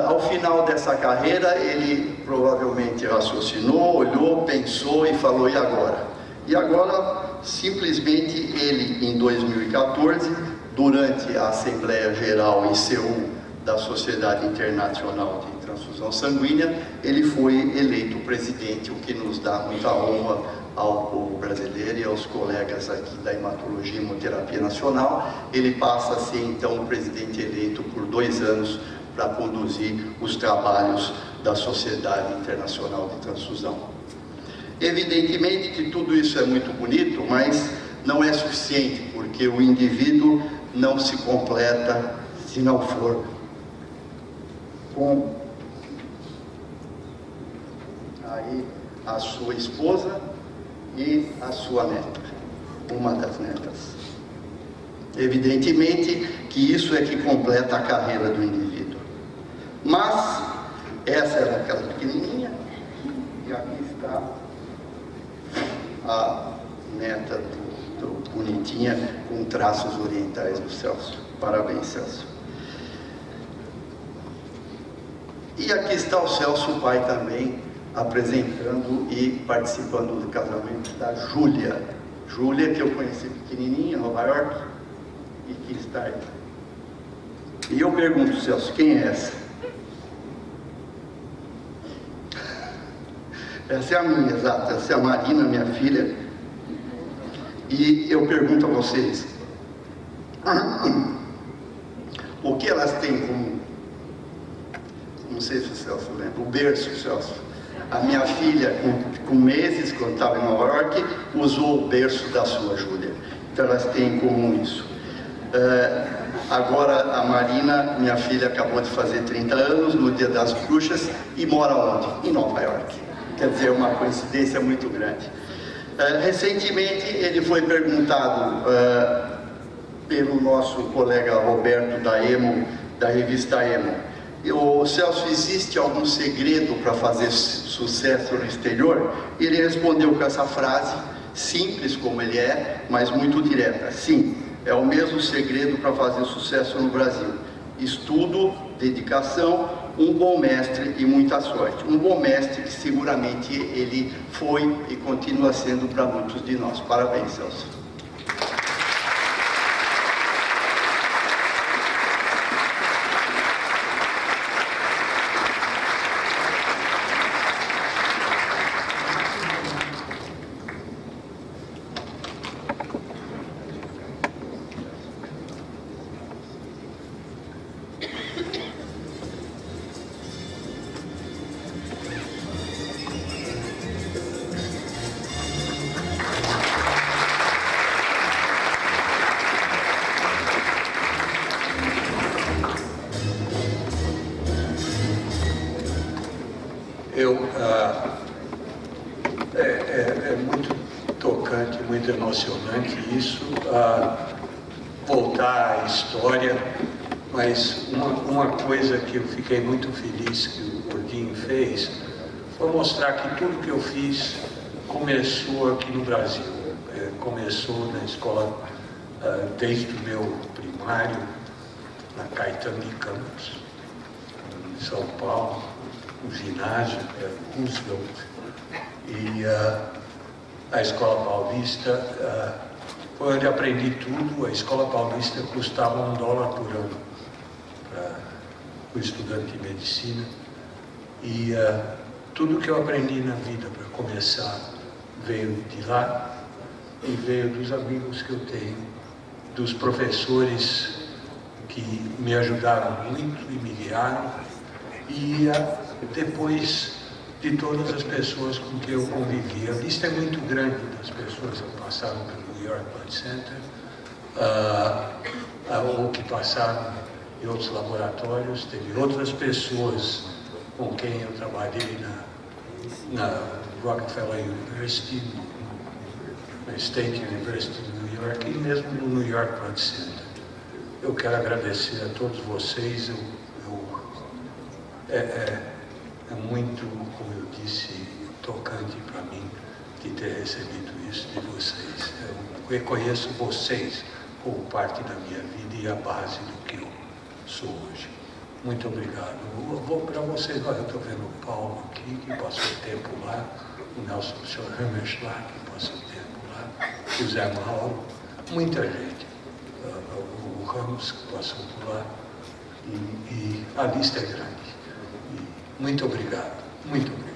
Ao final dessa carreira, ele provavelmente raciocinou, olhou, pensou e falou: e agora? E agora, simplesmente, ele, em 2014, durante a Assembleia Geral em Seul da Sociedade Internacional de Transfusão Sanguínea, ele foi eleito presidente, o que nos dá muita honra ao povo brasileiro e aos colegas aqui da Hematologia e Hemoterapia Nacional. Ele passa a ser, então, o presidente eleito por 2 anos para conduzir os trabalhos da Sociedade Internacional de Transfusão. Evidentemente que tudo isso é muito bonito, mas não é suficiente, porque o indivíduo não se completa se não for com aí a sua esposa e a sua neta, uma das netas. Evidentemente que isso é que completa a carreira do indivíduo. Mas essa era aquela pequenininha, e aqui está a neta bonitinha, com traços orientais do Celso. Parabéns, Celso. E aqui está o Celso, o pai, também apresentando e participando do casamento da Júlia. Júlia, que eu conheci pequenininha em Nova York, e que está aí. E eu pergunto, Celso, quem é essa? Essa é a minha, exato, essa é a Marina, minha filha. E eu pergunto a vocês, o que elas têm em comum? Não sei se o Celso lembra, o berço, Celso. A minha filha, com meses, quando estava em Nova York, usou o berço da sua Júlia. Então elas têm em comum isso. Agora a Marina, minha filha, acabou de fazer 30 anos, no Dia das Bruxas, e mora onde? Em Nova York. Quer dizer, uma coincidência muito grande. Recentemente ele foi perguntado pelo nosso colega Roberto da Emo, da revista Emo: o Celso, existe algum segredo para fazer sucesso no exterior? Ele respondeu com essa frase, simples como ele é, mas muito direta: sim, é o mesmo segredo para fazer sucesso no Brasil: estudo, dedicação, um bom mestre e muita sorte. Um bom mestre que seguramente ele foi e continua sendo para muitos de nós. Parabéns, Celso. tocante, muito emocionante isso, voltar à história, mas uma coisa que eu fiquei muito feliz que o Gordinho fez foi mostrar que tudo que eu fiz começou aqui no Brasil. Começou na escola, desde o meu primário, na Caetano de Campos, em São Paulo, o ginásio, Roosevelt, e a Escola Paulista, foi onde aprendi tudo. A Escola Paulista custava $1 por ano para o estudante de medicina, e tudo que eu aprendi na vida, para começar, veio de lá e veio dos amigos que eu tenho, dos professores que me ajudaram muito e me guiaram, e depois de todas as pessoas com que eu convivi. A lista é muito grande das pessoas que passaram pelo New York Blood Center, ou que passaram em outros laboratórios. Teve outras pessoas com quem eu trabalhei na Rockefeller University, na State University de New York, e mesmo no New York Blood Center. Eu quero agradecer a todos vocês. É muito, como eu disse, tocante para mim de ter recebido isso de vocês. Eu reconheço vocês como parte da minha vida e a base do que eu sou hoje. Muito obrigado. Eu vou para vocês, olha, eu estou vendo o Paulo aqui, que passou tempo lá, o Nelson, o Sr. Hermes lá, que passou tempo lá, o Zé Mauro, muita gente, o Ramos, que passou por lá, e a lista é grande. E muito obrigado, muito obrigado.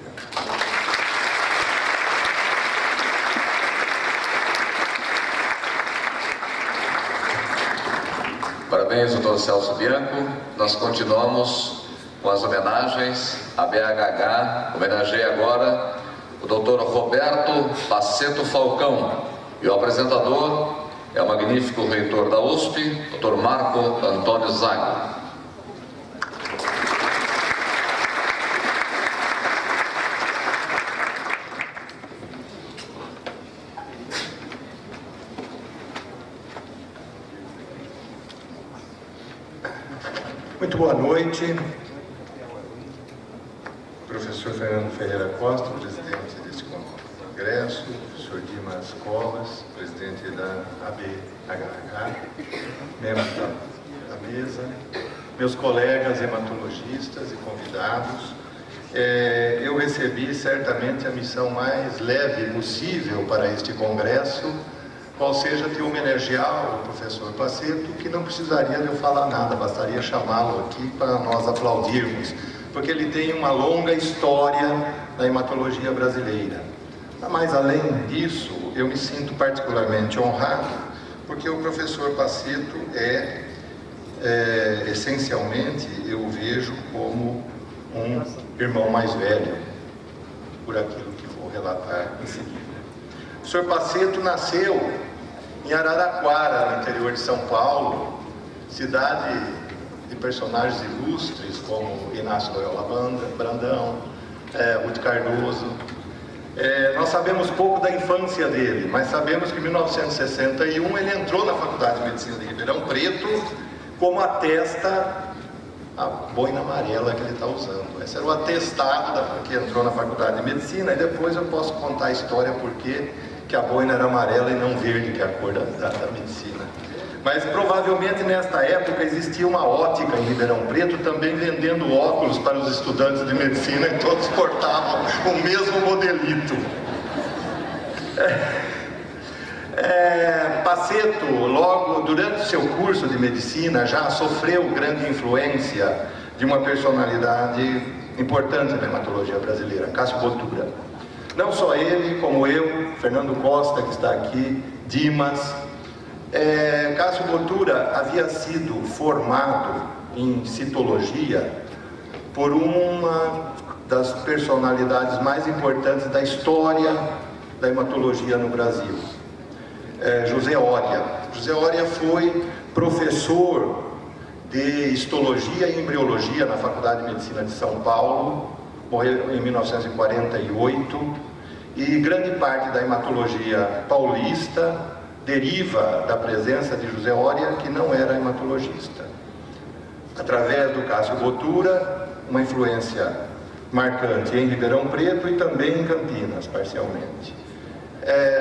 Parabéns, doutor Celso Bianco. Nós continuamos com as homenagens. A BHH homenageia agora o doutor Roberto Paceto Falcão. E o apresentador é o magnífico reitor da USP, doutor Marco Antônio Zago. Muito boa noite, professor Fernando Ferreira Costa, presidente deste congresso, professor Dimas Covas, presidente da ABHH, membros da mesa, meus colegas hematologistas e convidados. Eu recebi certamente a missão mais leve possível para este congresso, qual seja de homenagear o professor Paceto, que não precisaria de eu falar nada, bastaria chamá-lo aqui para nós aplaudirmos, porque ele tem uma longa história na hematologia brasileira. Mas, além disso, eu me sinto particularmente honrado, porque o professor Paceto essencialmente, eu vejo como um irmão mais velho, por aquilo que vou relatar em seguida. O professor Paceto nasceu em Araraquara, no interior de São Paulo, cidade de personagens ilustres como Inácio Loyola Brandão, Ruth Cardoso. Nós sabemos pouco da infância dele, mas sabemos que em 1961 ele entrou na Faculdade de Medicina de Ribeirão Preto, como atesta a boina amarela que ele está usando. Esse era o atestado que entrou na Faculdade de Medicina, e depois eu posso contar a história porque que a boina era amarela e não verde, que é a cor da medicina. Mas provavelmente nesta época existia uma ótica em Ribeirão Preto também vendendo óculos para os estudantes de medicina, e todos portavam o mesmo modelito. Paceto, logo durante o seu curso de medicina, já sofreu grande influência de uma personalidade importante na hematologia brasileira, Cássio Bottura. Não só ele, como eu, Fernando Costa, que está aqui, Dimas. Cássio Bottura havia sido formado em citologia por uma das personalidades mais importantes da história da hematologia no Brasil, José Oria. José Oria foi professor de histologia e embriologia na Faculdade de Medicina de São Paulo, morreu em 1948, E grande parte da hematologia paulista deriva da presença de José Oria, que não era hematologista. Através do Cássio Bottura, uma influência marcante em Ribeirão Preto e também em Campinas, parcialmente.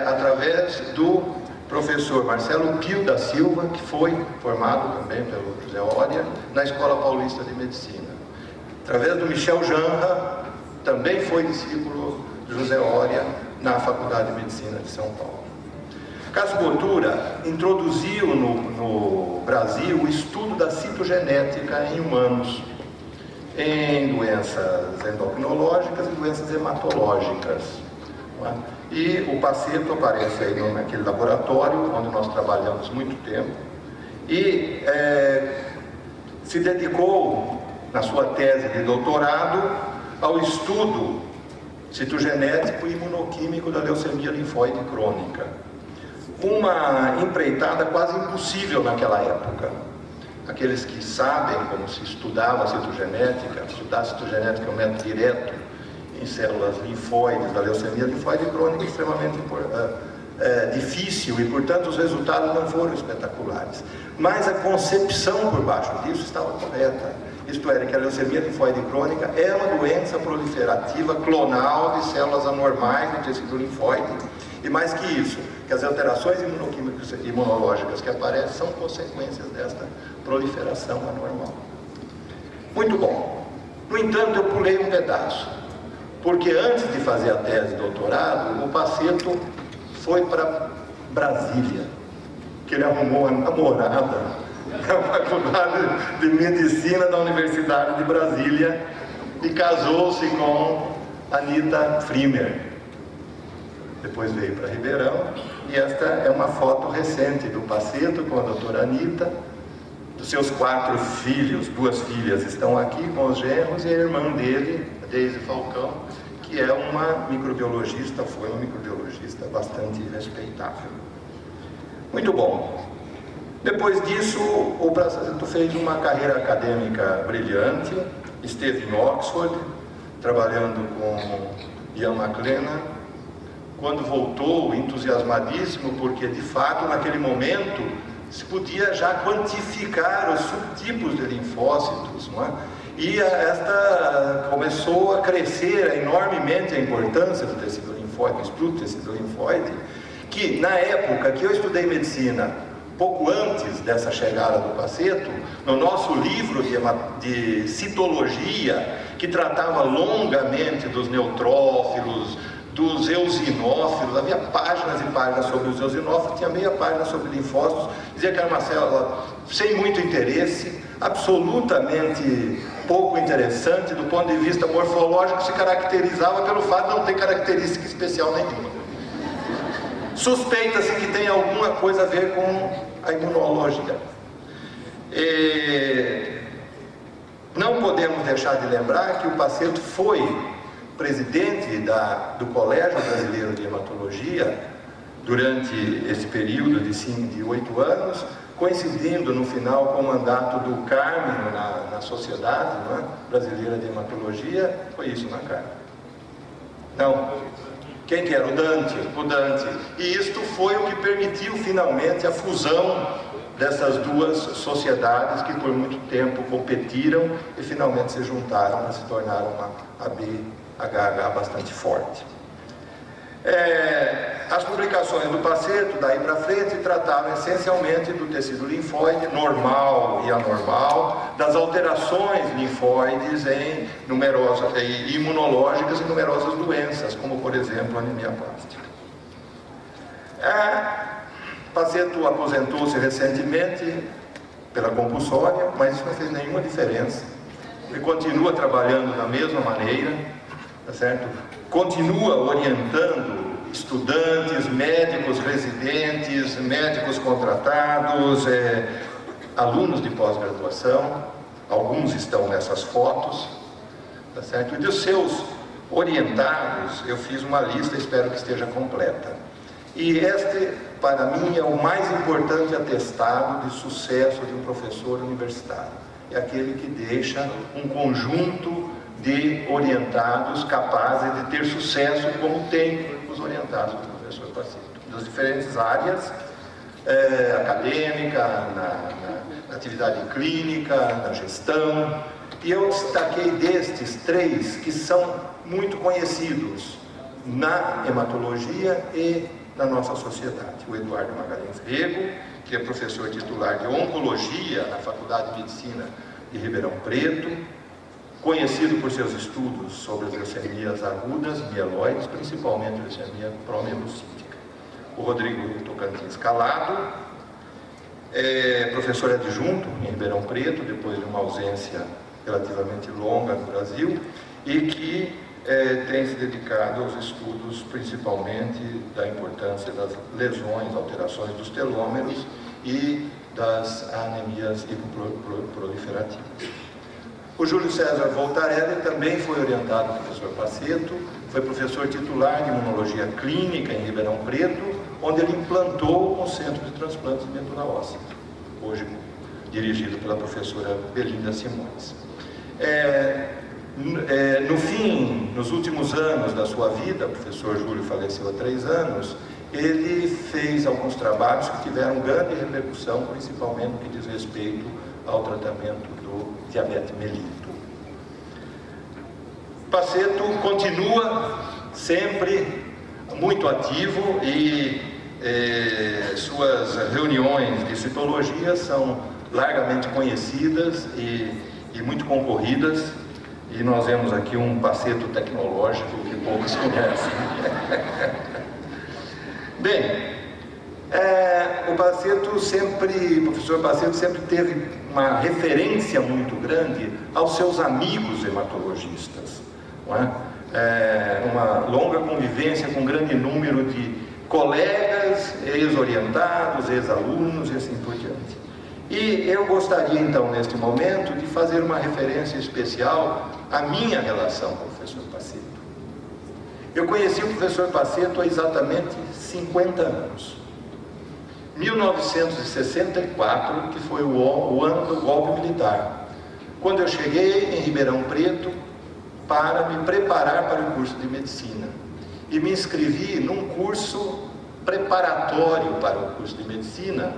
Através do professor Marcelo Pio da Silva, que foi formado também pelo José Oria na Escola Paulista de Medicina. Através do Michel Janra, também foi discípulo de José Oria na Faculdade de Medicina de São Paulo. Cássio Bottura introduziu no Brasil o estudo da citogenética em humanos, em doenças endocrinológicas e doenças hematológicas. E o Pacetto aparece aí naquele laboratório onde nós trabalhamos muito tempo e se dedicou, na sua tese de doutorado, ao estudo citogenético e imunoquímico da leucemia linfóide crônica. Uma empreitada quase impossível naquela época. Aqueles que sabem como se estudava a citogenética, estudar a citogenética é um método direto em células linfóides, da leucemia linfóide crônica, extremamente difícil e, portanto, os resultados não foram espetaculares. Mas a concepção por baixo disso estava correta. Isto é, que a leucemia linfóide crônica é uma doença proliferativa clonal de células anormais do tecido linfóide. E mais que isso, que as alterações imunoquímicas e imunológicas que aparecem são consequências desta proliferação anormal. Muito bom. No entanto, eu pulei um pedaço, porque antes de fazer a tese de doutorado, o Pacetto foi para Brasília, que ele arrumou a namorada na Faculdade de Medicina da Universidade de Brasília e casou-se com Anita Frimer. Depois veio para Ribeirão, e esta é uma foto recente do Pacetto com a doutora Anita. Dos seus 4 filhos, 2 filhas estão aqui com os genros, e a irmã dele, a Deise Falcão, que é uma microbiologista, foi uma microbiologista bastante respeitável. Muito bom. Depois disso, o Pacetto fez uma carreira acadêmica brilhante, esteve em Oxford, trabalhando com Ian McLennan. Quando voltou, entusiasmadíssimo, porque de fato naquele momento se podia já quantificar os subtipos de linfócitos, não é? E esta começou a crescer enormemente a importância do tecido linfóide, do estudo do tecido linfóide, que na época que eu estudei medicina, pouco antes dessa chegada do Pacetto, no nosso livro de citologia, que tratava longamente dos neutrófilos, dos eosinófilos, havia páginas e páginas sobre os eosinófilos, tinha meia página sobre linfócitos, dizia que era uma célula sem muito interesse, absolutamente pouco interessante do ponto de vista morfológico, se caracterizava pelo fato de não ter característica especial nenhuma. Suspeita-se que tem alguma coisa a ver com a imunológica. Não podemos deixar de lembrar que o Pacetto foi presidente do Colégio Brasileiro de Hematologia durante esse período de 8 anos, coincidindo no final com o mandato do Carmen na Sociedade, não é? Brasileira de Hematologia. Foi isso, não é, Carmen? Não. Quem que era? O Dante. E isto foi o que permitiu finalmente a fusão dessas duas sociedades que por muito tempo competiram e finalmente se juntaram e se tornaram uma ABHH bastante forte. As publicações do Pacetto, daí para frente, tratavam essencialmente do tecido linfóide normal e anormal, das alterações linfóides em imunológicas e numerosas doenças, como por exemplo a anemia plástica. Pacetto aposentou-se recentemente pela compulsória, mas isso não fez nenhuma diferença. Ele continua trabalhando da mesma maneira, tá certo? Continua orientando estudantes, médicos residentes, médicos contratados, alunos de pós-graduação, alguns estão nessas fotos, tá certo? E dos seus orientados, eu fiz uma lista, espero que esteja completa. E este, para mim, é o mais importante atestado de sucesso de um professor universitário. É aquele que deixa um conjunto de orientados capazes de ter sucesso como tem fomos orientados pelo professor Paceto, das diferentes áreas, acadêmica, na atividade clínica, na gestão, e eu destaquei destes 3 que são muito conhecidos na hematologia e na nossa sociedade. O Eduardo Magalhães Rego, que é professor titular de Oncologia na Faculdade de Medicina de Ribeirão Preto, conhecido por seus estudos sobre as leucemias agudas, mieloides, principalmente leucemia promielocítica. O Rodrigo Tocantins Calado, professor adjunto em Ribeirão Preto, depois de uma ausência relativamente longa no Brasil, e que tem se dedicado aos estudos principalmente da importância das lesões, alterações dos telômeros e das anemias hipoproliferativas. O Júlio César Voltarelli também foi orientado pelo professor Paceto, foi professor titular de Imunologia Clínica em Ribeirão Preto, onde ele implantou um centro de transplantes de medula óssea, hoje dirigido pela professora Belinda Simões. Nos últimos anos da sua vida, o professor Júlio faleceu há 3 anos, ele fez alguns trabalhos que tiveram grande repercussão, principalmente no que diz respeito ao tratamento do diabetes mellitus. Paceto continua sempre muito ativo e suas reuniões de citologia são largamente conhecidas e muito concorridas, e nós vemos aqui um Paceto tecnológico que poucos conhecem. Bem, o professor Paceto sempre teve uma referência muito grande aos seus amigos hematologistas, não é? Uma longa convivência com um grande número de colegas, ex-orientados, ex-alunos e assim por diante. E eu gostaria então, neste momento, de fazer uma referência especial à minha relação com o professor Paceto. Eu conheci o professor Paceto há exatamente 50 anos. 1964, que foi o ano do golpe militar, quando eu cheguei em Ribeirão Preto para me preparar para o curso de medicina. E me inscrevi num curso preparatório para o curso de medicina,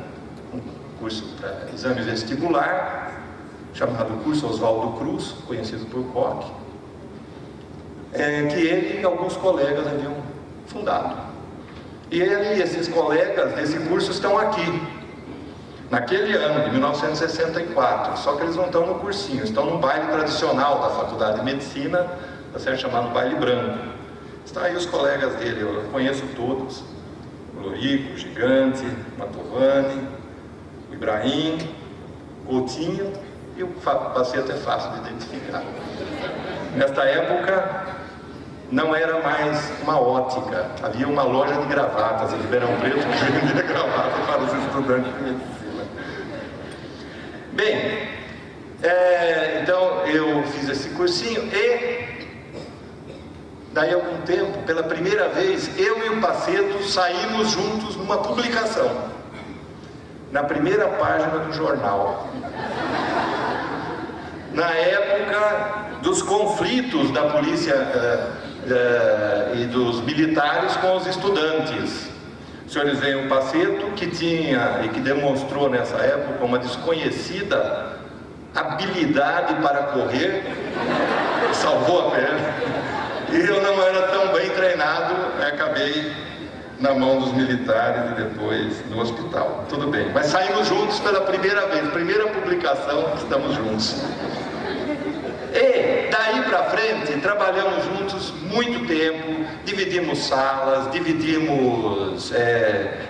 um curso para exame vestibular, chamado curso Oswaldo Cruz, conhecido por COC, que ele e alguns colegas haviam fundado. E ele e esses colegas desse curso estão aqui, naquele ano de 1964, só que eles não estão no cursinho, estão no baile tradicional da Faculdade de Medicina, está sendo chamado Baile Branco. Estão aí os colegas dele, eu conheço todos, o Lorico, o Gigante, o Mantovani, o Ibrahim, o Coutinho, e o Paceto é fácil de identificar. Nesta época, não era mais uma ótica, havia uma loja de gravatas em Ribeirão Preto que vendia gravata para os estudantes de medicina. Bem, então eu fiz esse cursinho e daí a algum tempo, pela primeira vez, eu e o Paceto saímos juntos numa publicação, na primeira página do jornal. Na época dos conflitos da polícia e dos militares com os estudantes. Os senhores veem o Paceto, que tinha e que demonstrou nessa época uma desconhecida habilidade para correr, salvou a pele. E eu não era tão bem treinado, acabei na mão dos militares e depois no hospital. Tudo bem, mas saímos juntos pela primeira vez, primeira publicação, estamos juntos. E daí para frente, trabalhamos juntos muito tempo, dividimos salas, dividimos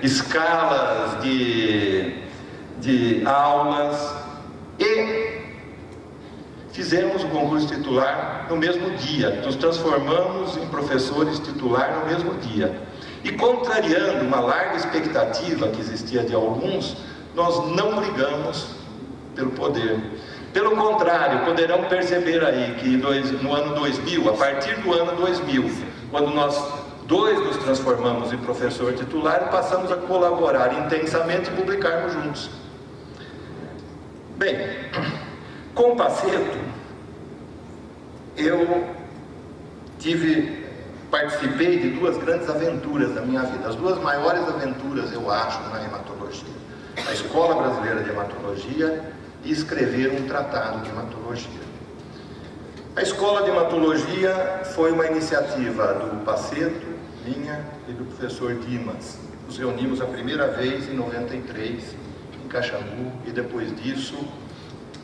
escalas de aulas e fizemos o concurso titular no mesmo dia, nos transformamos em professores titular no mesmo dia. E contrariando uma larga expectativa que existia de alguns, nós não brigamos pelo poder. Pelo contrário, poderão perceber aí que no ano 2000, a partir do ano 2000, quando nós dois nos transformamos em professor titular, passamos a colaborar intensamente e publicarmos juntos. Bem, com o Paceto, eu tive participei de duas grandes aventuras da minha vida. As duas maiores aventuras, eu acho, na hematologia. A Escola Brasileira de Hematologia e escrever um tratado de hematologia. A Escola de Hematologia foi uma iniciativa do Paceto, minha e do professor Dimas. Nos reunimos a primeira vez em 93, em Caxambu, e depois disso,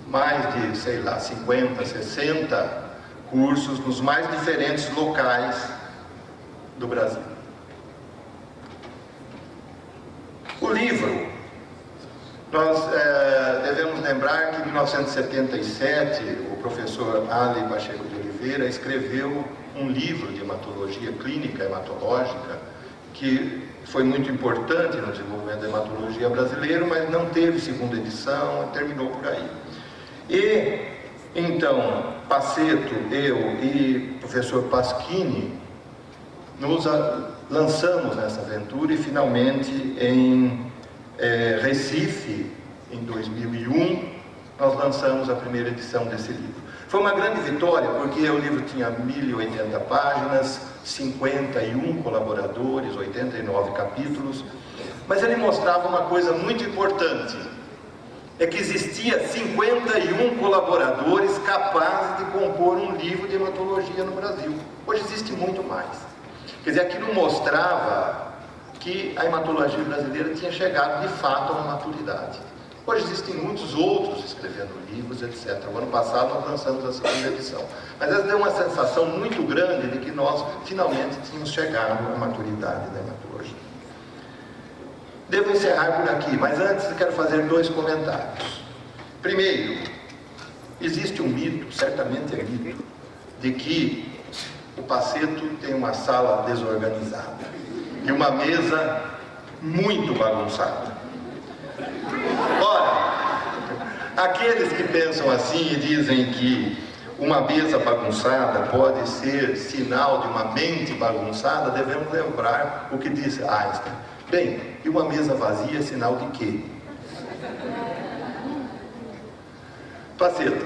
mais de, 50, 60 cursos nos mais diferentes locais do Brasil. O livro, nós devemos lembrar que em 1977, o professor Ali Pacheco de Oliveira escreveu um livro de hematologia clínica, hematológica, que foi muito importante no desenvolvimento da hematologia brasileira, mas não teve segunda edição, terminou por aí. E, então, Paceto, eu e o professor Pasquini nos lançamos nessa aventura e, finalmente, em Recife, em 2001, nós lançamos a primeira edição desse livro. Foi uma grande vitória, porque o livro tinha 1080 páginas, 51 colaboradores, 89 capítulos, mas ele mostrava uma coisa muito importante, é que existia 51 colaboradores capazes de compor um livro de hematologia no Brasil. Hoje existe muito mais. Quer dizer, aquilo mostrava que a hematologia brasileira tinha chegado de fato a uma maturidade. Hoje existem muitos outros escrevendo livros, etc. O ano passado nós lançamos a segunda edição. Mas essa deu uma sensação muito grande de que nós finalmente tínhamos chegado à maturidade da hematologia. Devo encerrar por aqui, mas antes eu quero fazer dois comentários. Primeiro, existe um mito, certamente é mito, de que o Paceto tem uma sala desorganizada e uma mesa muito bagunçada. Ora, aqueles que pensam assim e dizem que uma mesa bagunçada pode ser sinal de uma mente bagunçada, devemos lembrar o que disse Einstein. Bem, e uma mesa vazia é sinal de quê? Paceto,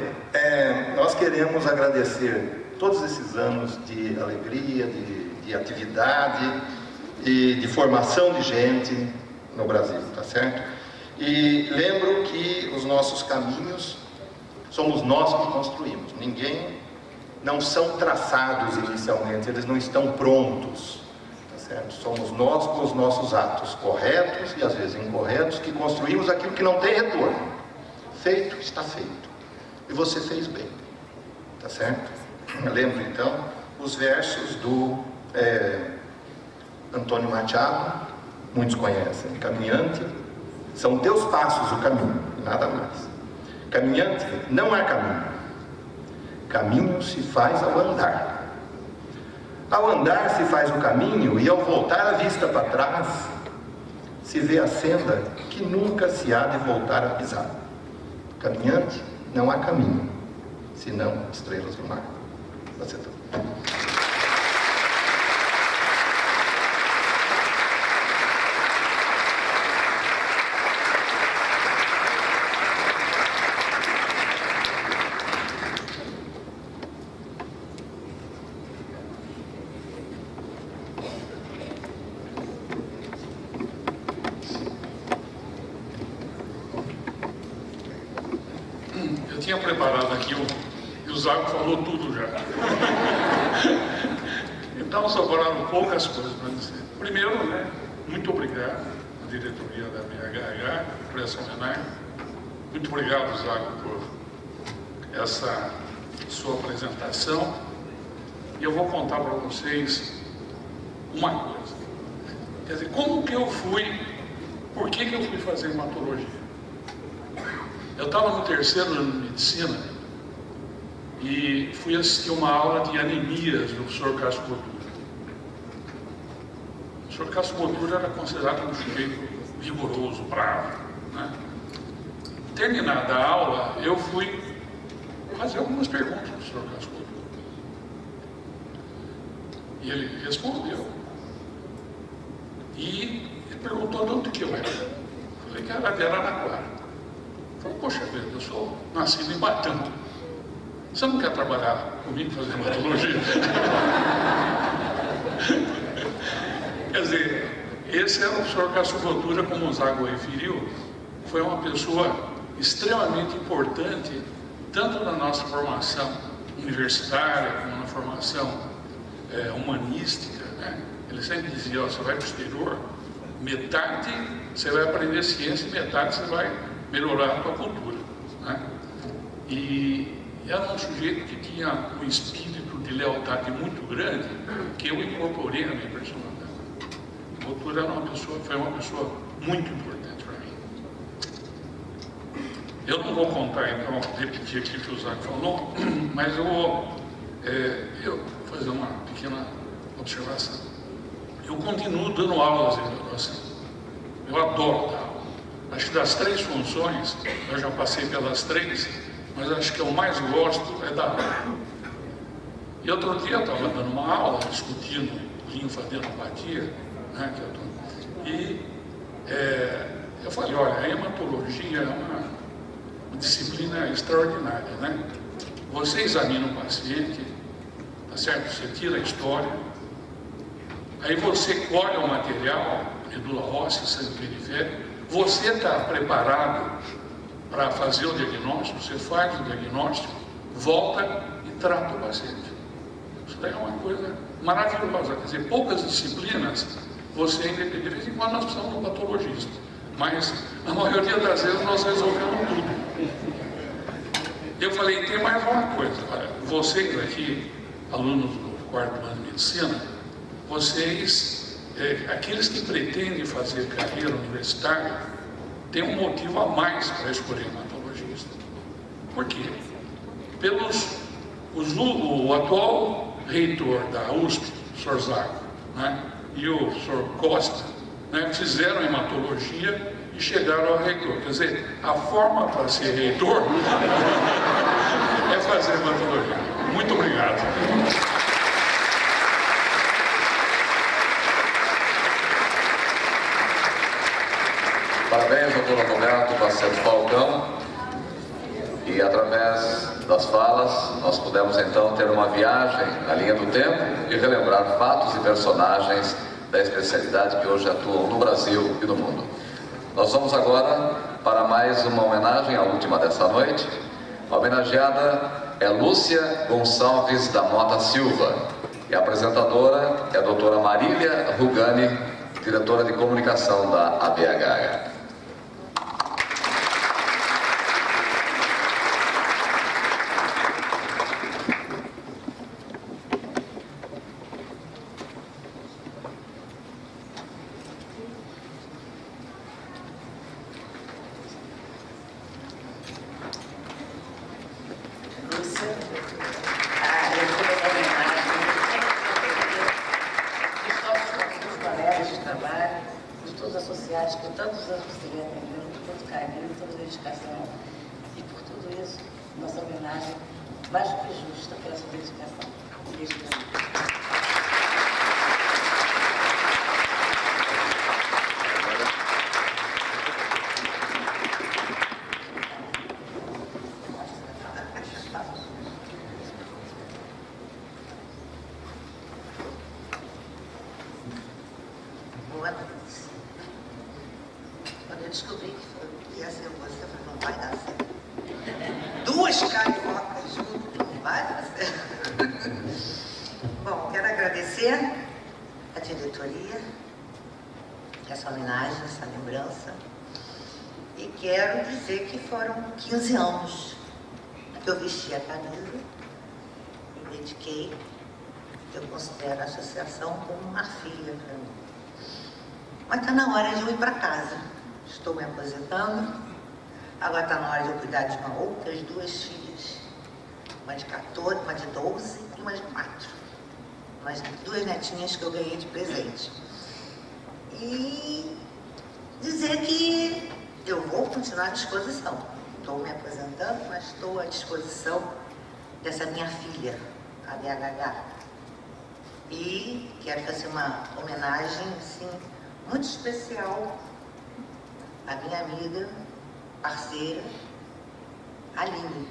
nós queremos agradecer todos esses anos de alegria, de atividade e de formação de gente no Brasil, tá certo? E lembro que os nossos caminhos somos nós que construímos. Não são traçados inicialmente, eles não estão prontos. Certo? Somos nós com os nossos atos corretos e às vezes incorretos que construímos aquilo que não tem retorno. Feito, está feito. E você fez bem. Tá certo? Eu lembro então os versos do Antônio Machado, muitos conhecem. Caminhante, são teus passos o caminho, nada mais. Caminhante, não há caminho. Caminho se faz ao andar. Ao andar se faz o caminho e ao voltar a vista para trás se vê a senda que nunca se há de voltar a pisar. Caminhante, não há caminho, senão estrelas do mar. Você tá. Tinha preparado aqui e o Zago falou tudo já. Então sobraram poucas coisas para dizer. Primeiro, muito obrigado à diretoria da BHH por essa homenagem. Muito obrigado, Zago, por essa sua apresentação. E eu vou contar para vocês uma coisa. Quer dizer, como que eu fui, por que eu fui fazer hematologia? Eu estava no terceiro ano de medicina e fui assistir uma aula de anemias do professor Cássio Botura. O professor Cássio Botura era considerado um sujeito vigoroso, bravo, né? Terminada a aula, eu fui fazer algumas perguntas ao professor Cássio Botura. E ele respondeu. E ele perguntou de onde que eu era. Eu falei que era de Araraquara. Falei, poxa vida, eu sou nascido em Batão. Você não quer trabalhar comigo, fazer hematologia? Quer dizer, esse é o professor Cássio Botura, como o Zago referiu, foi uma pessoa extremamente importante, tanto na nossa formação universitária, como na formação humanística, né? Ele sempre dizia, ó, você vai para o exterior, metade você vai aprender ciência e metade você vai melhorar a tua cultura, né? E era um sujeito que tinha um espírito de lealdade muito grande, que eu incorporei na minha personalidade. Botura foi uma pessoa muito importante para mim. Eu não vou contar, então, repetir aqui o que o Zago falou, mas eu vou fazer uma pequena observação. Eu continuo dando aulas de graduação. Eu adoro dar aula. Acho que das 3 funções, eu já passei pelas 3, mas acho que eu mais gosto é dar aula. E outro dia eu estava dando uma aula, discutindo linfadenopatía, né, eu falei, olha, a hematologia é uma disciplina extraordinária, né? Você examina o paciente, tá certo? Você tira a história, aí você colhe o material, medula óssea, sangue periférico, você está preparado para fazer o diagnóstico, você faz o diagnóstico, volta e trata o paciente. Isso daí é uma coisa maravilhosa, quer dizer, poucas disciplinas você ainda tem. De vez em quando nós precisamos de um patologista, mas na maioria das vezes nós resolvemos tudo. Eu falei, tem mais uma coisa, olha, vocês aqui, alunos do 4º ano de medicina, vocês, aqueles que pretendem fazer carreira universitária, têm um motivo a mais para escolher hematologista. Por quê? O atual reitor da USP, o Sr. Zago, né, e o Sr. Costa, né, fizeram hematologia e chegaram ao reitor. Quer dizer, a forma para ser reitor é fazer hematologia. Muito obrigado. Parabéns, doutor Roberto Barcelos Falcão. E através das falas, nós pudemos então ter uma viagem na linha do tempo e relembrar fatos e personagens da especialidade que hoje atuam no Brasil e no mundo. Nós vamos agora para mais uma homenagem, a última dessa noite. A homenageada é Lúcia Gonçalves da Mota Silva e a apresentadora é a doutora Marília Rugani, diretora de comunicação da ABHH. Quando eu descobri que ia ser você, eu falei, não vai dar certo. 2 cariocas juntas, não vai dar certo. Bom, quero agradecer a diretoria, essa homenagem, essa lembrança. E quero dizer que foram 15 anos que eu vesti a camisa, me dediquei. Eu considero a associação como uma filha para mim. Mas está na hora de eu ir para casa. Estou me aposentando. Agora está na hora de eu cuidar de outras 2 filhas. Uma de 14, uma de 12 e uma de 4. Umas 2 netinhas que eu ganhei de presente. E dizer que eu vou continuar à disposição. Estou me aposentando, mas estou à disposição dessa minha filha, a BHH. E quero fazer uma homenagem, assim, muito especial à minha amiga, parceira, Aline.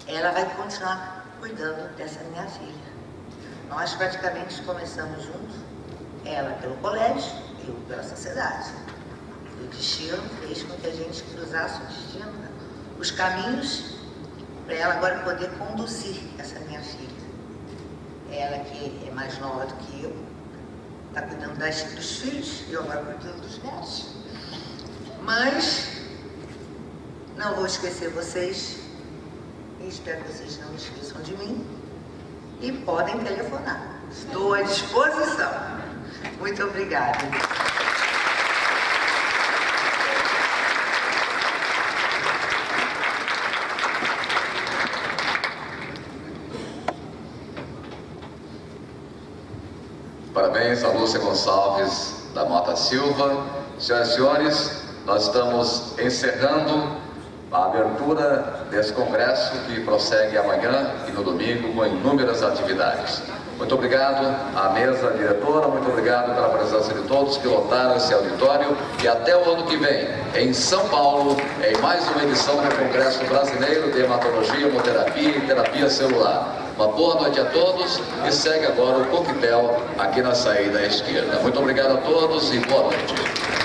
Ela vai continuar cuidando dessa minha filha. Nós praticamente começamos juntos, ela pelo colégio, eu pela sociedade. O destino fez com que a gente cruzasse o destino, né? Os caminhos, para ela agora poder conduzir essa minha filha. Ela que é mais nova do que eu, está cuidando dos filhos, e eu agora cuidando dos netos. Mas não vou esquecer vocês, e espero que vocês não esqueçam de mim, e podem telefonar. Estou à disposição. Muito obrigada. Parabéns a Lúcia Gonçalves da Mota Silva. Senhoras e senhores, nós estamos encerrando a abertura desse congresso que prossegue amanhã e no domingo com inúmeras atividades. Muito obrigado à mesa diretora, muito obrigado pela presença de todos que lotaram esse auditório e até o ano que vem, em São Paulo, em mais uma edição do Congresso Brasileiro de Hematologia, Hemoterapia e Terapia Celular. Uma boa noite a todos e segue agora o coquetel aqui na saída à esquerda. Muito obrigado a todos e boa noite.